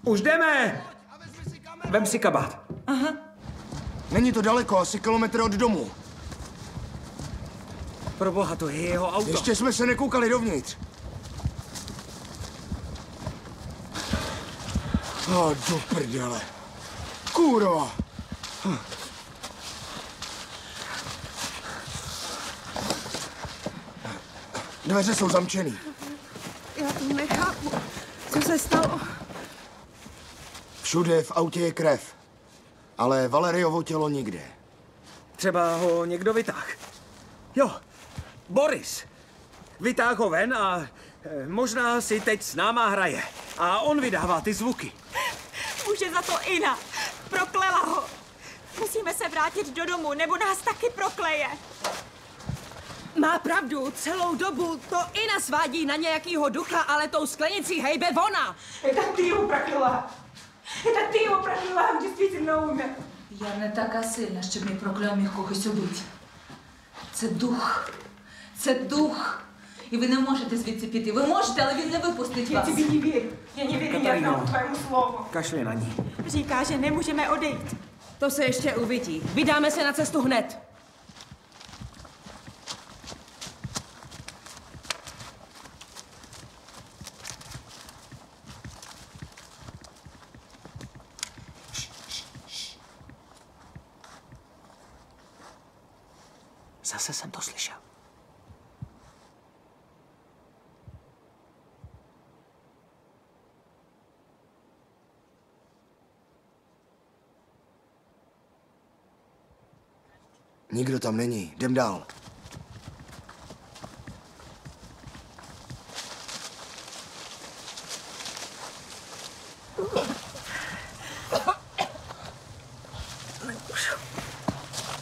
Už jdeme! Vem si kabát. Aha. Není to daleko, asi kilometr od domu. Proboha, to je jeho auto. Ještě jsme se nekoukali dovnitř. Do prdele. Kurva. Dveře jsou zamčený. Já to nechápu. Co se stalo? Všude v autě je krev. Ale Valeriovo tělo nikde. Třeba ho někdo vytáhl. Jo, Boris. Vytáhl ho ven a možná si teď s náma hraje. A on vydává ty zvuky. Může za to Ina. Proklela ho. Musíme se vrátit do domu, nebo nás taky prokleje. Má pravdu, celou dobu to Ina svádí na nějakýho ducha, ale tou sklenicí hejbe ona. Это ты его прокляла. Это ты его прокляла, он действительно умер. Я не така сильна, щоб мій прокльон міг когось убити. Це дух. Це дух. І ви не можете звідси піти. Ви можете, але він не випустить вас. Я тобі не вірю. Я не вірю ні одному твоєму слову. Kašli na ní. Říká, že nemůžeme odejít. To se ještě uvidí. Vydáme se na cestu hned. Zase jsem to slyšel. Nikdo tam není. Jdem dál.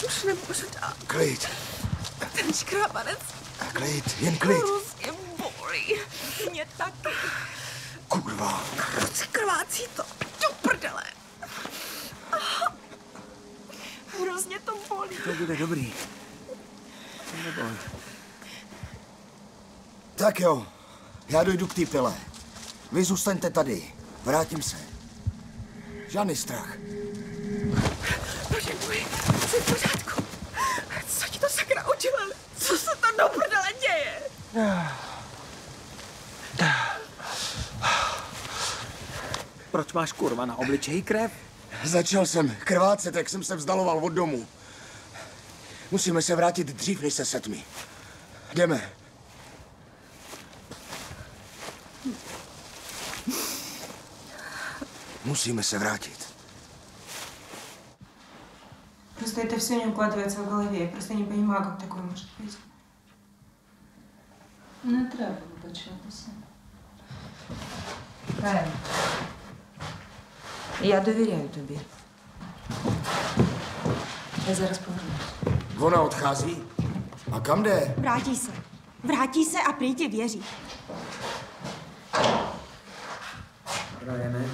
Už nemůžu dál. Klid. Ten škrábanec. Klid, jen klid. Hrozně bolí. Mě taky. Kurva. Ruce krvácí to. Do prdele. Hrozně to bolí. To bude dobrý. Neboj. Tak jo, já dojdu k té pile. Vy zůstaňte tady. Vrátím se. Žádný strach. Bože můj, jsi v pořádku. Co ti to sakra udělali? Co se tam do prdele děje? Proč máš kurva na obličeji krev? Začal jsem krvácet, jak jsem se vzdaloval od domu. Musíme se vrátit dřív, než se setmí. Jdeme. Musíme se vrátit. Просто это все не укладывается в голове. Я просто не понимаю, как такое может быть. Не треба вибачатися. Райан, я довіряю тобі. Я зараз повернусь. Ona odchází A kam jde? Vrátí se. Vrátí se a prý ti věří. Ryane,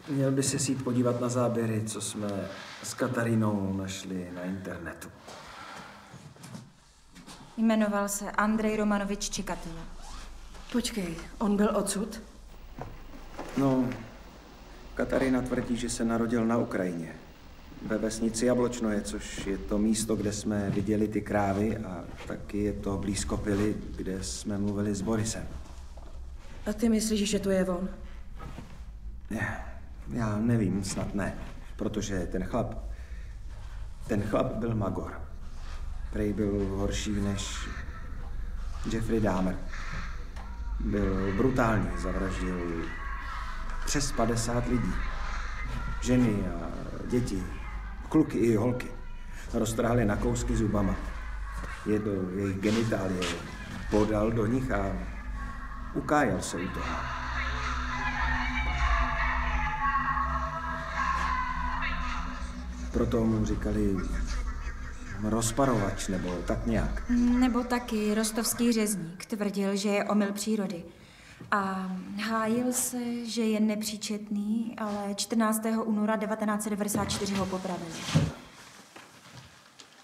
měl by se jít podívat na záběry, co jsme s Katarínou našli na internetu. Jmenoval se Andrej Romanovič Čikatilo. Počkej, on byl odsud? No, Katarína tvrdí, že se narodil na Ukrajině. Ve vesnici Jabločnoje, což je to místo, kde jsme viděli ty krávy a taky je to blízko Pily, kde jsme mluvili s Borisem. A ty myslíš, že to je on? Já nevím, snad ne, protože ten chlap byl magor. Prej byl horší než Jeffrey Dahmer. Byl brutální, zavraždil přes 50 lidí. Ženy a děti, kluky i holky. Roztrhali na kousky zubama. Jedl jejich genitálie, podal do nich a ukájel se u toho. Proto mu říkali rozparovač, nebo tak nějak. Nebo taky rostovský řezník tvrdil, že je omyl přírody. A hájil se, že je nepříčetný, ale 14. února 1994 ho popravili.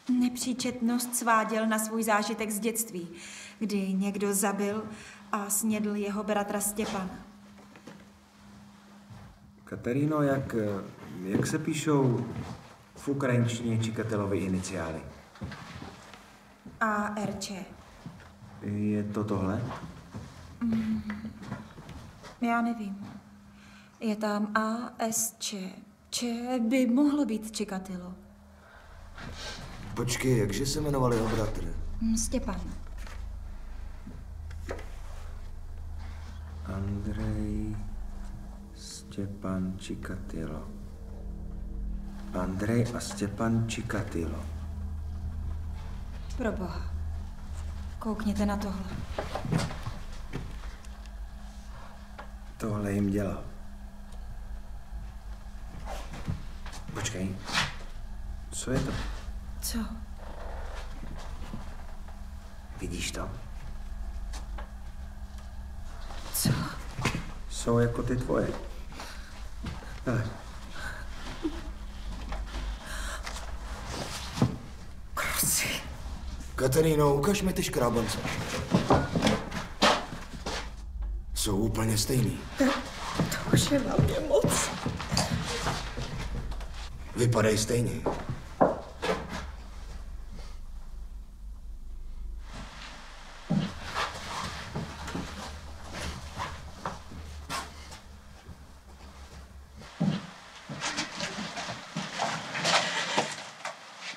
Nepříčetnost sváděl na svůj zážitek z dětství, kdy někdo zabil a snědl jeho bratra Stěpana. Kataríno, jak se píšou v ukrajinštině Čikatilovy iniciály? ARČ. Je to tohle? Já nevím. Je tam ASČ. Če by mohlo být Čikatilo. Počkej, jakže se jmenoval jeho bratr? Stěpan. Andrej Stěpan Čikatilo. Andrej a Stěpan Čikatilo. Proboha. Koukněte na tohle. Tohle jim dělal. Počkej. Co je to? Co? Vidíš to? Co? Jsou jako ty tvoje. Hele. Kruci. Kataríno, ukaž mi ty škrábance. Jsou úplně stejný. To už je na mě moc. Vypadají stejně.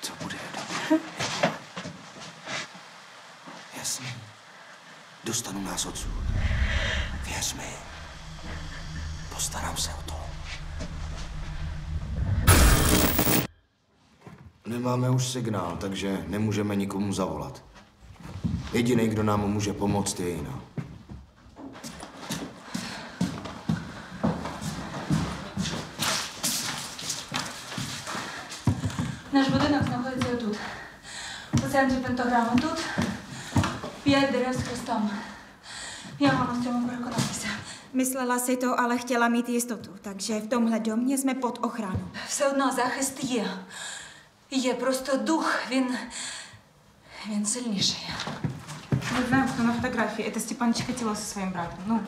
Co bude? Jasně. Dostanu nás odsud. Věř mi. Postarám se o to. Nemáme už signál, takže nemůžeme nikomu zavolat. Jediný, kdo nám může pomoct, je Jina. Наш будинок знаходиться тут. У центрі пентаграми тут 5 дерев з хрестом. Já mám v tomu переконатися. Myslela si to, ale chtěla mít jistotu, takže v tomhle domě jsme pod ochranou. Все одно захист є. Є просто дух, він сильніший. Мы знаем, кто на фотографии. Это Степан Чикатило со своим братом. Ну,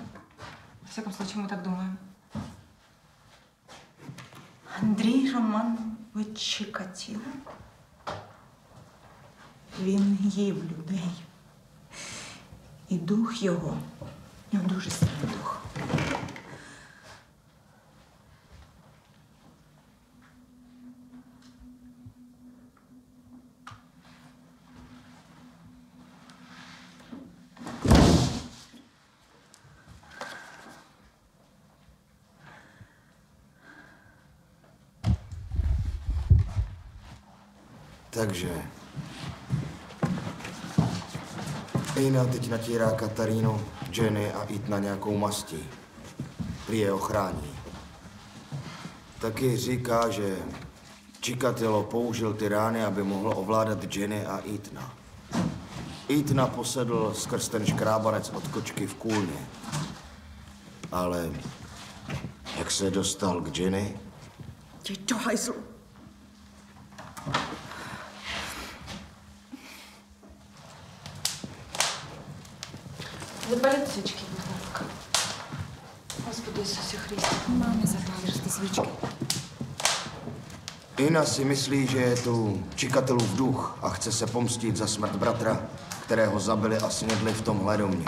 во всяком случае, мы так думаем. Андрій Романович Чикатило. Він їв людей. І дух його, дуже сильний дух. Takže... Jina teď natírá Katarínu, Jenny a Etna nějakou mastí. Prý je ochrání. Taky říká, že Čikatilo použil ty rány, aby mohl ovládat Jenny a Etna. Etna posedl skrz ten škrábanec od kočky v kůlně. Ale jak se dostal k Jenny? Jdi do hajzlu. Zapálit svíčky, Bůh. Господи Ісусе Христе. Máme zapálit ty svíčky. Ina si myslí, že je tu Čikatelův duch a chce se pomstit za smrt bratra, kterého zabili a snědli v tomhle domě.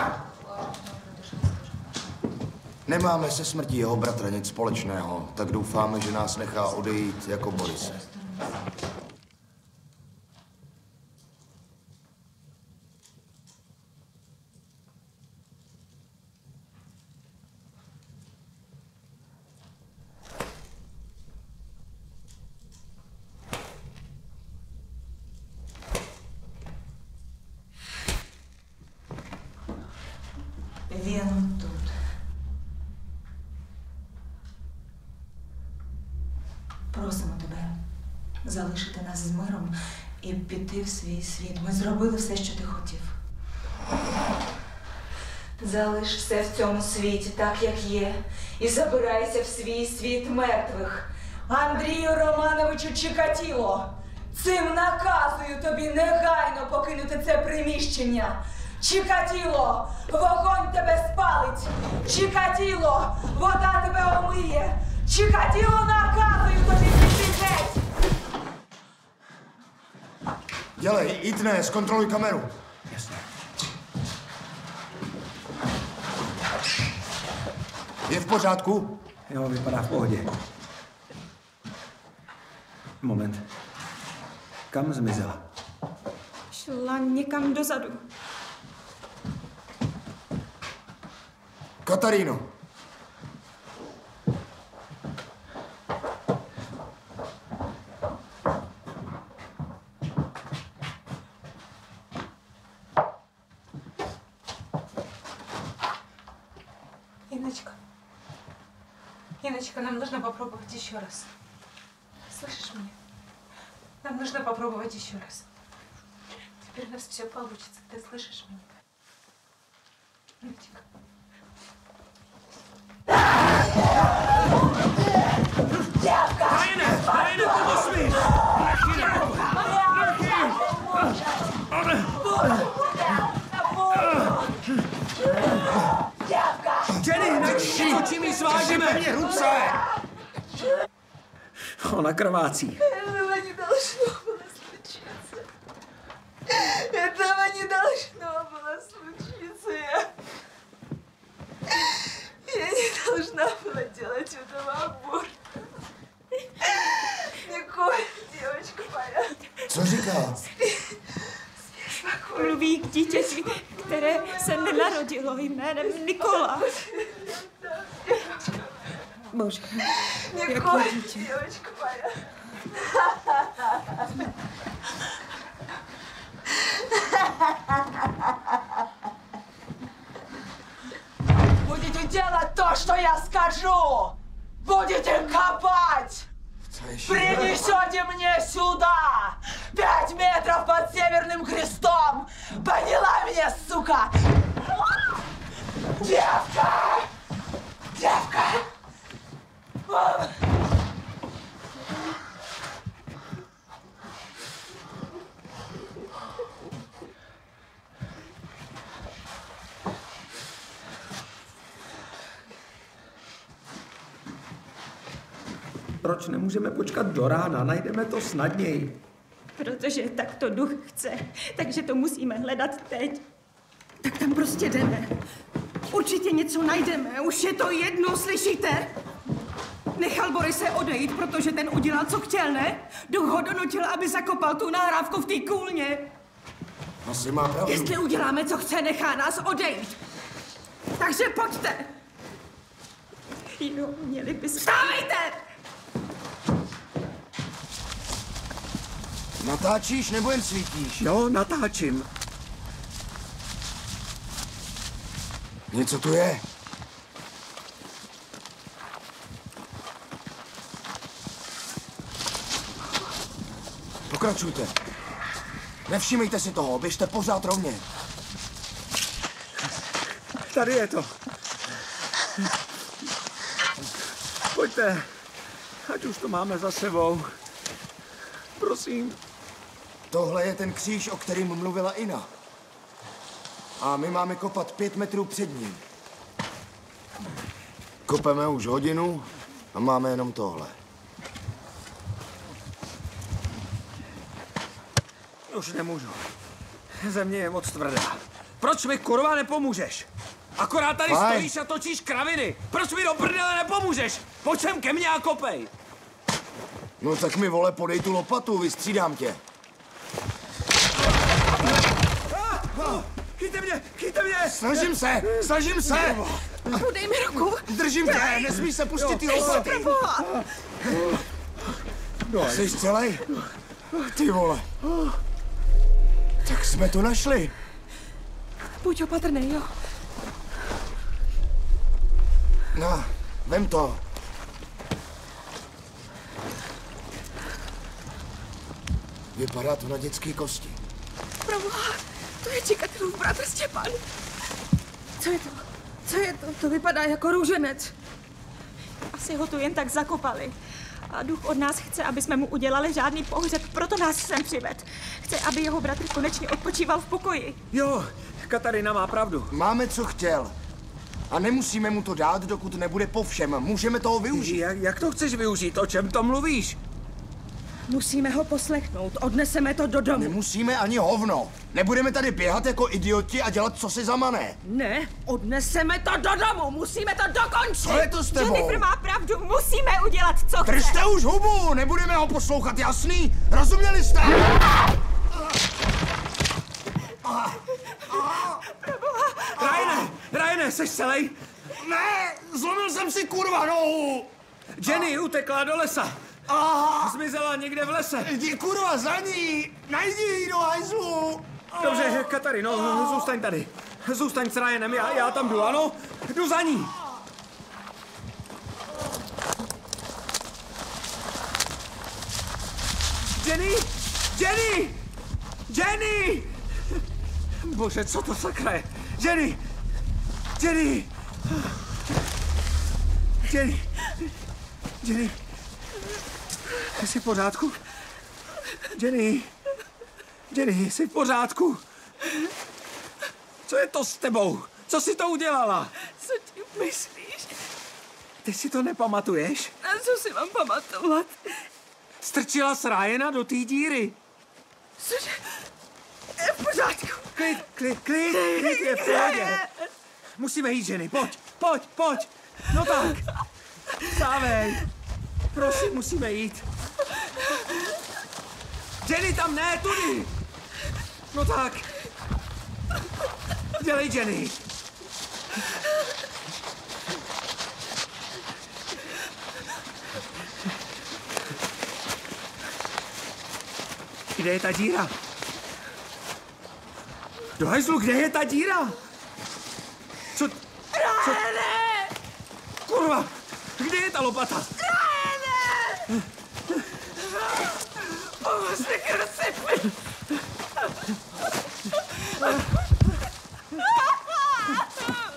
Nemáme se smrtí jeho bratra nic společného, tak doufáme, že nás nechá odejít jako Borise. Він тут. Просимо тебе залишити нас з миром і піти в свій світ. Ми зробили все, що ти хотів. Залиш все в цьому світі так, як є, і забирайся в свій світ мертвих. Андрію Романовичу Чикатіло, цим наказую тобі негайно покинути це приміщення. Чикатіло, вогонь тебе спалить. Чикатіло, вода тебе омиє. Чикатіло, наказую тобі піти геть. Dělej, Etne, zkontroluj kameru. Jasně. Je v pořádku? Jo, vypadá v pohodě. Moment. Kam zmizela? Šla někam dozadu. Katarino. Иночка, нам нужно попробовать еще раз. Слышишь меня? Нам нужно попробовать еще раз. Теперь у нас все получится. Ты слышишь меня? Иночка. Райна, помощь! Jenny, načni, očimi svážeme! Mě ruce! Ona krvácí. Этого не должно было случиться. Этого не должно было случиться. Я не должна была делать этого аборта. Николь, девочка моя. Co říká? Mluví k dítěti, které se nenarodilo jménem Nikola. Bože, Николь, jaké dítě. девочка моя. Будете делать то, что я скажу! Будете копать! Принесете мне сюда! 5 метров под Северным Крестом! Поняла меня, сука? Девка! Девка! Proč nemůžeme počkat do rána? Najdeme to snadněji. Protože tak to duch chce, takže to musíme hledat teď. Tak tam prostě jdeme. Určitě něco najdeme, už je to jedno, slyšíte? Nechal Borise odejít, protože ten udělal, co chtěl, ne? Duch ho donutil, aby zakopal tu nahrávku v té kůlně. Asi má pravdu. Jestli uděláme, co chce, nechá nás odejít. Takže pojďte. Jo, měli byste... Vstávejte! Natáčíš nebo jen svítíš? Jo, natáčím. Něco tu je. Pokračujte. Nevšímejte si toho, běžte pořád rovně. Tady je to. Pojďte, ať už to máme za sebou. Prosím. Tohle je ten kříž, o kterým mluvila Ina. A my máme kopat 5 metrů před ním. Kopeme už hodinu a máme jenom tohle. Už nemůžu. Země je moc tvrdá. Proč mi kurva nepomůžeš? Akorát tady stojíš a točíš kraviny. Proč mi do prdele nepomůžeš? Pojď sem ke mně a kopej. No tak mi, vole, podej tu lopatu, vystřídám tě. Chyťte mě! Snažím se! Podej mi ruku. Držím tě, nesmíš se pustit ty lopaty. Jsi celej? Ty vole. Tak jsme to našli. Buď opatrný, jo. No, vem to. Vypadá to na dětský kosti. Proboha, to je Čikatilův bratr Stěpán. Co je to? Co je to? To vypadá jako růženec. Asi ho tu jen tak zakopali. A duch od nás chce, aby jsme mu udělali řádný pohřeb, proto nás sem přived. Chce, aby jeho bratr konečně odpočíval v pokoji. Jo, Katarina má pravdu. Máme, co chtěl. A nemusíme mu to dát, dokud nebude po všem. Můžeme toho využít. Jak to chceš využít? O čem to mluvíš? Musíme ho poslechnout. Odneseme to do domu. Nemusíme ani hovno. Nebudeme tady běhat jako idioti a dělat, co si zamane. Ne, odneseme to do domu. Musíme to dokončit. Co je to s tebou? Jennifer má pravdu. Musíme udělat, co chce. Držte už hubu. Nebudeme ho poslouchat, jasný? Rozuměli jste? Ryane, jsi celej? Ne, zlomil jsem si kurva nohu. Jenny utekla do lesa. Zmizela někde v lese. Jdi kurva za ní. Najdi ji do hajzlu. Dobře, Katarino, zůstaň tady. Zůstaň s Ryanem, já tam jdu, ano? Jdu za ní. Jenny! Jenny! Jenny! Bože, co to sakra je? Jenny! Jenny! Jenny! Jenny! Jsi v pořádku? Jenny! Jenny, jsi v pořádku? Co je to s tebou? Co jsi to udělala? Co ti myslíš? Ty si to nepamatuješ? Na co si mám pamatovat? Strčila z Ryana do té díry. Cože? Je v pořádku. Klid, je v pohodě. Musíme jít, Jenny, pojď. No tak, vstávej. Prosím, musíme jít. Jenny, tam ne, tudy. No tak. Dělej, Jenny. Kde je ta díra? Do hajzlu, kde je ta díra? Co? Ryane! Kurva, kde je ta lopata? Ryane! Pomozte, krsepi!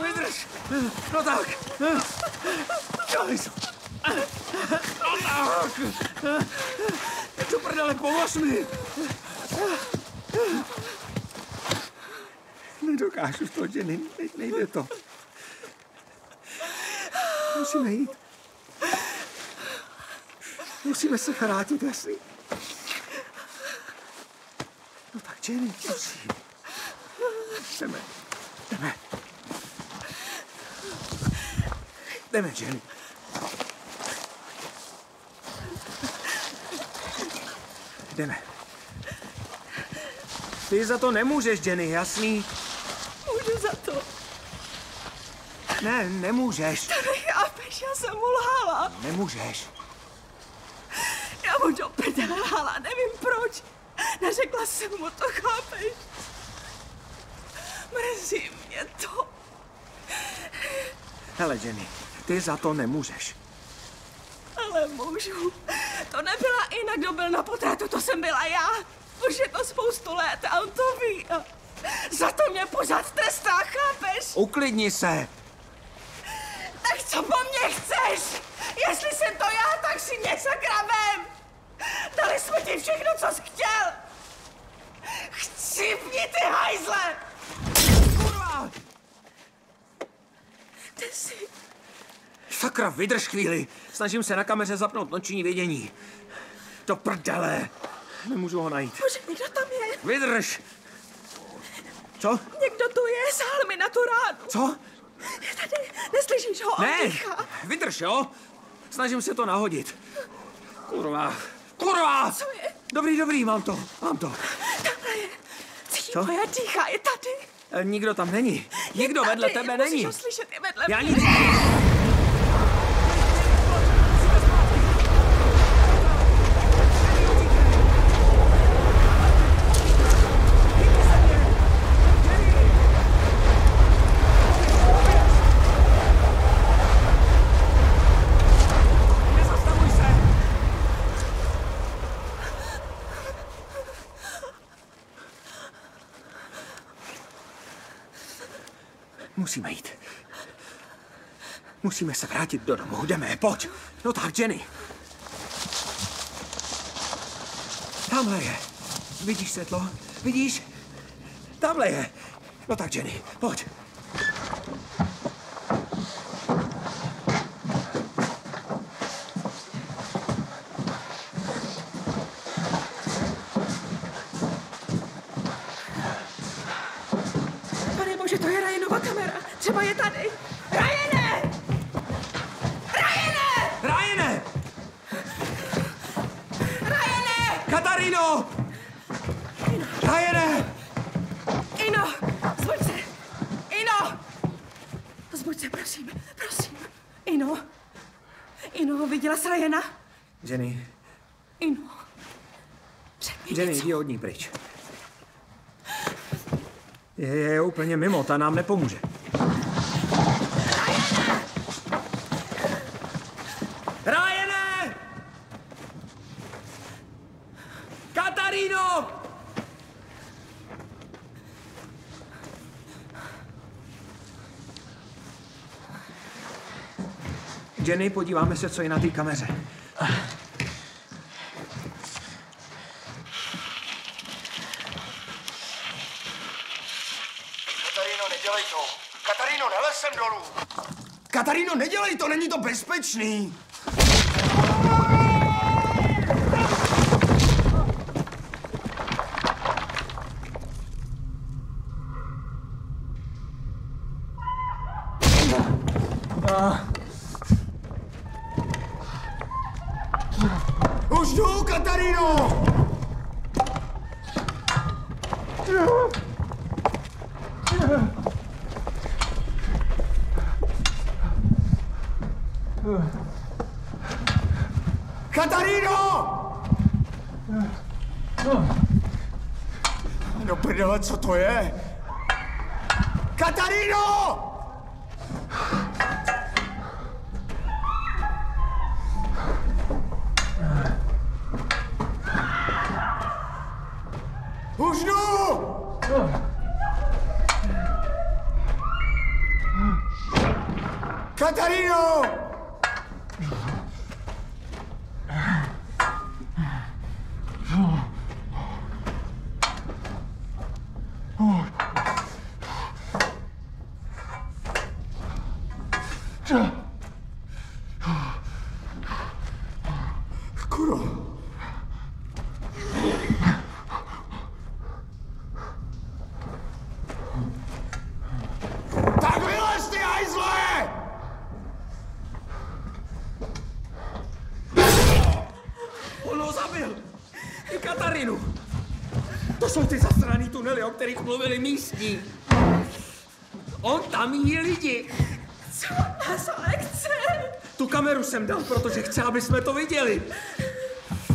Vydrž! No tak! Do hajzlu! No tak! Do prdele, pomož mi! Nedokážu to, Jenny, nejde to. Musíme jít. Musíme se vrátit, jasný. No tak, Jenny, prosím. Jdeme, Jenny. Jdeme. Ty za to nemůžeš, Jenny, jasný? Můžu za to. Ne, nemůžeš. To nechápeš, já jsem mu lhala. Nemůžeš. Já mu do prdele lhala, nevím proč. Neřekla jsem mu to, chápeš? Mrzí mě to. Hele, Jenny, ty za to nemůžeš. Ale můžu. To nebyla Ina, kdo byl na potrátu, to jsem byla já. Už je to spoustu let a on to ví. A za to mě pořád trestá, chápeš? Uklidni se. Tak co po mně chceš? Jestli jsem to já, tak si mě sakra vem. Dali jsme ti všechno, co jsi chtěl. Chcípni, ty hajzle! Kurva! Kde jsi? Sakra, vydrž chvíli. Snažím se na kameře zapnout noční vidění. Do prdele. Nemůžu ho najít. Bože, někdo tam je. Vydrž. Co? Někdo tu je, sáhl mi na tu ránu. Co? Je tady, neslyšíš ho? Ne, dýchá. vydrž, jo? Snažím se to nahodit. Kurva. Kurva! Co je? Dobrý, mám to. Tamhle je. Cítím ho, jak dýchá, je tady. Nikdo tam není. Nikdo tady, vedle tebe není. Musíš ho slyšet, je vedle Já mě. nic... Musíme jít. Musíme se vrátit do domu. Jdeme, pojď. No tak, Jenny. Tamhle je. Vidíš světlo? Vidíš? Tamhle je. No tak, Jenny, pojď. Bože, to je Ryanova kamera. Třeba je tady. Ryane! Ryane! Ryane! Ryane! Katarino! Ryane! Ino! Zbuď se! Ino! Zbuď se, prosím. Ino, viděla jsi Ryana? Jenny. Ino. Jenny, jdi od ní pryč. Je úplně mimo, ta nám nepomůže. Ryane! Katarino! Jenny, podíváme se, co je na té kameře. Katarino, nelez sem dolů! Katarino, nedělej to, není to bezpečný! Už jdu, Katarino! Katarino! No prdele, co to je? Katarino! Už jdu! Katarino! Kurva. Tak vylez, ty hajzle! On ho zabil! I Katarinu! To jsou ty zasraný tunely, o kterých mluvili místní. On tam jí lidi. Co nás ale chce? Tu kameru jsem dal, protože chce, aby jsme to viděli.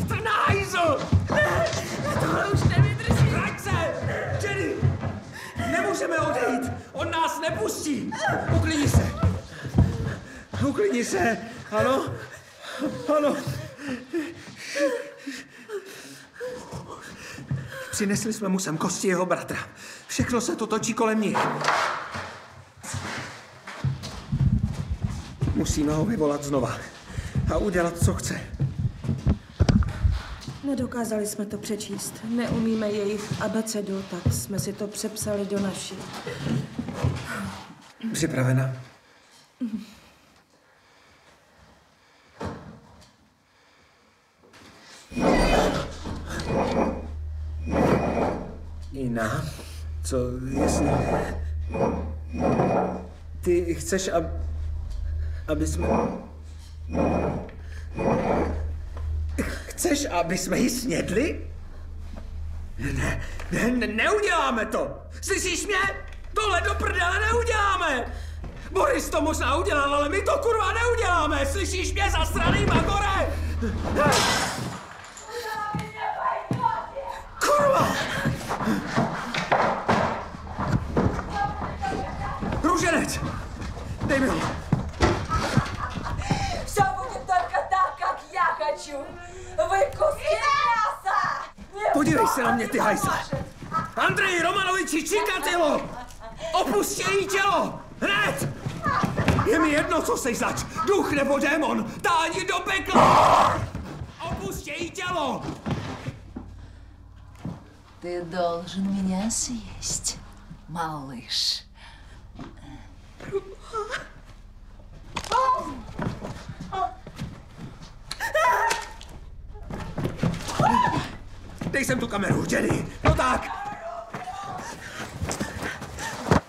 Ten hajzl! Ne, tohle už nevydrží. Vrať se! Jenny! Nemůžeme odejít! On nás nepustí! Uklidni se! Uklidni se! Ano? Ano! Přinesli jsme mu sem kosti jeho bratra. Všechno se to točí kolem nich. Musíme ho vyvolat znova a udělat, co chce. Nedokázali jsme to přečíst. Neumíme jejich abecedu, tak jsme si to přepsali do naší. Připravena? Ina, co jestli... Ty chceš, aby jsme... Chceš, aby jsme ji snědli? Ne, neuděláme to! Slyšíš mě? Tohle do prdele neuděláme! Boris to možná udělal, ale my to kurva neuděláme! Slyšíš mě, zasraný magore? Kurva! Růženec! Dej mi ho! Все будет только так, как я хочу. Вы куски мяса! Podívej se na mě, ty hajzle! Andrej Romanoviči, Čikatilo! Opustí její tělo! Hned! Je mi jedno, co jsi zač! Duch nebo démon! Táhni do pekla! Opustí její tělo! Ты должен меня съесть, малыш. Dej sem tu kameru, Jenny! No tak!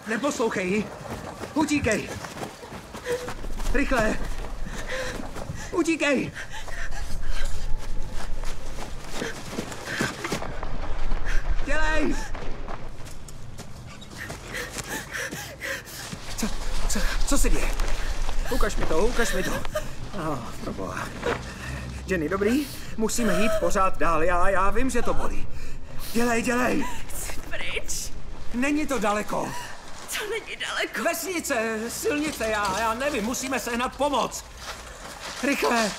Neposlouchej ji! Utíkej! Rychle! Utíkej! Dělej! Co se děje? Ukaž mi to, ukaž mi to. Proboha. Jenny, dobrý? Musíme jít pořád dál, já vím, že to bolí. Dělej! Chci pryč. Není to daleko. Co není daleko? Vesnice, silnice, já nevím, musíme sehnat pomoc. Rychle!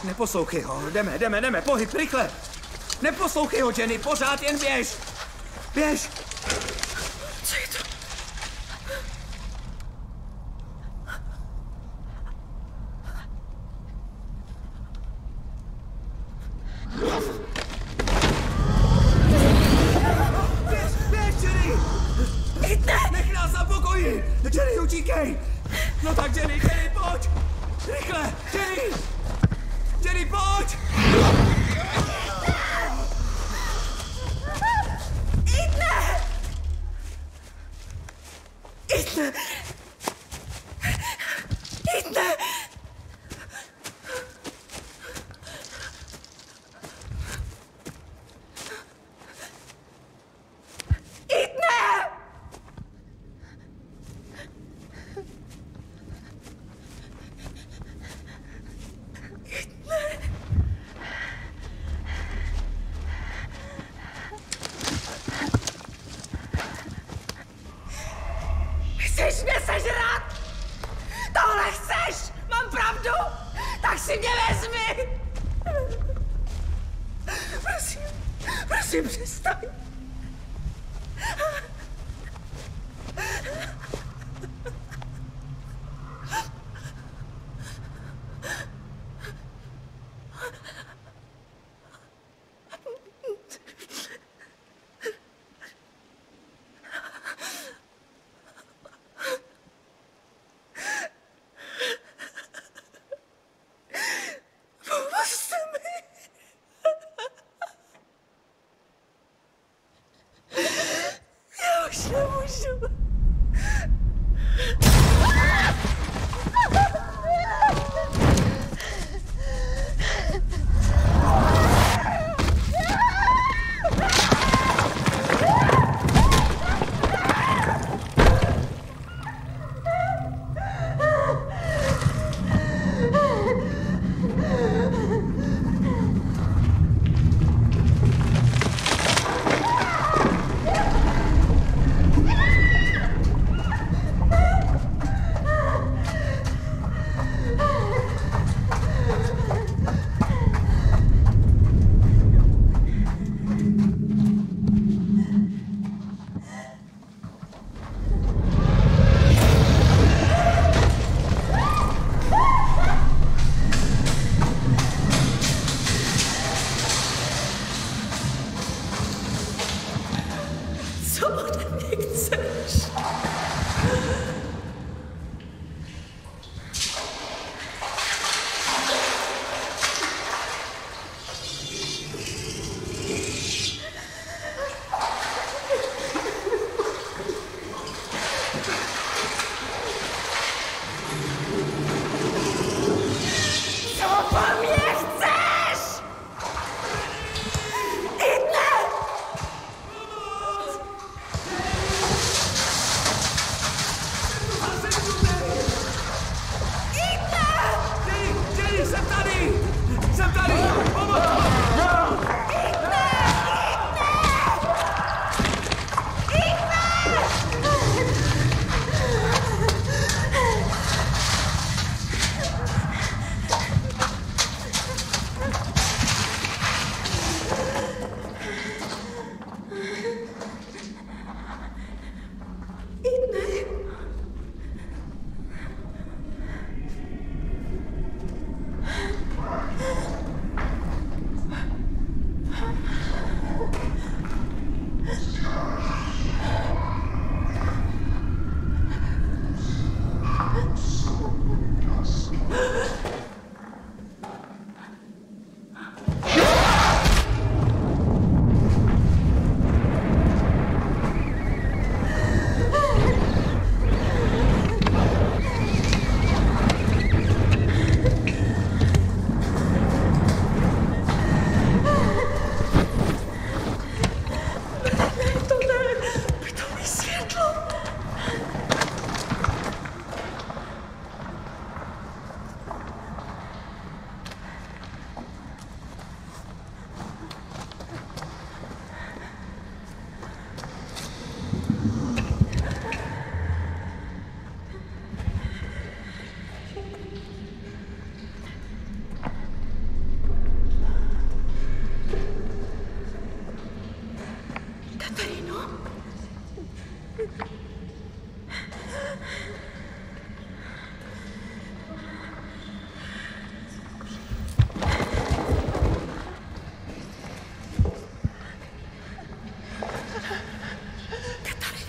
Neposlouchej ho, jdeme, pohyb, rychle! Neposlouchej ho, Jenny, pořád jen běž! Běž! Co je to? Běž, Jenny! Nech nás na pokoji! Jenny, utíkej! No tak, Jenny, pojď! Rychle! Jenny, pojď! Chceš mě sežrat? Tohle chceš? Mám pravdu? Tak si mě vezmi! Prosím, přestaň. Co ode mě chceš?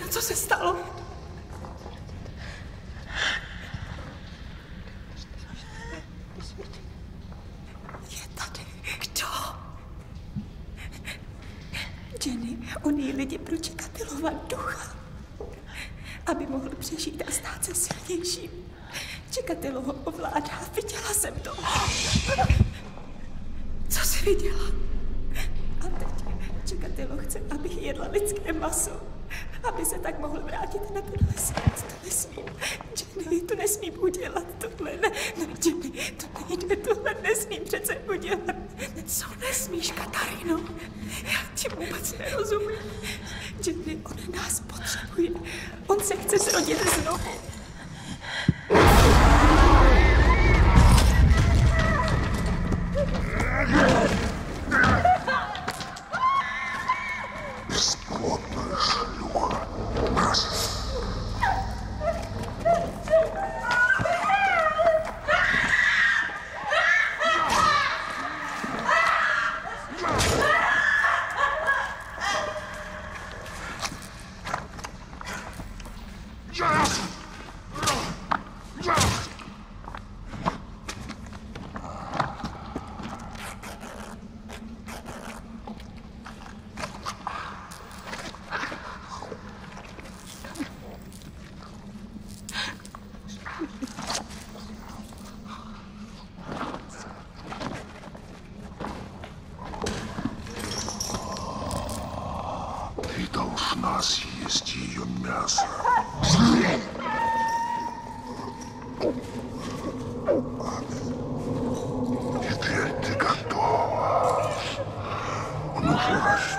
Co se stalo? Je tady. Kdo? Jenny, on jí lidi pro Čekatylova ducha, aby mohl přežít a stát se silnějším. Čekatylo ho ovládá, viděla jsem to. Co jsi viděla? A teď Čekatylo chce, abych jedla lidské maso. Aby se tak mohl vrátit na tenhle svět. To nesmím. Jenny, to nesmím udělat. Tohle ne, Jenny, to nejde. Tohle nesmím přece udělat. Co nesmíš, Katarino? Já ti vůbec nerozumím. Jenny, on nás potřebuje. On se chce zrodit znovu. Съесть ее мясо. Теперь ты готова. Он уже растет.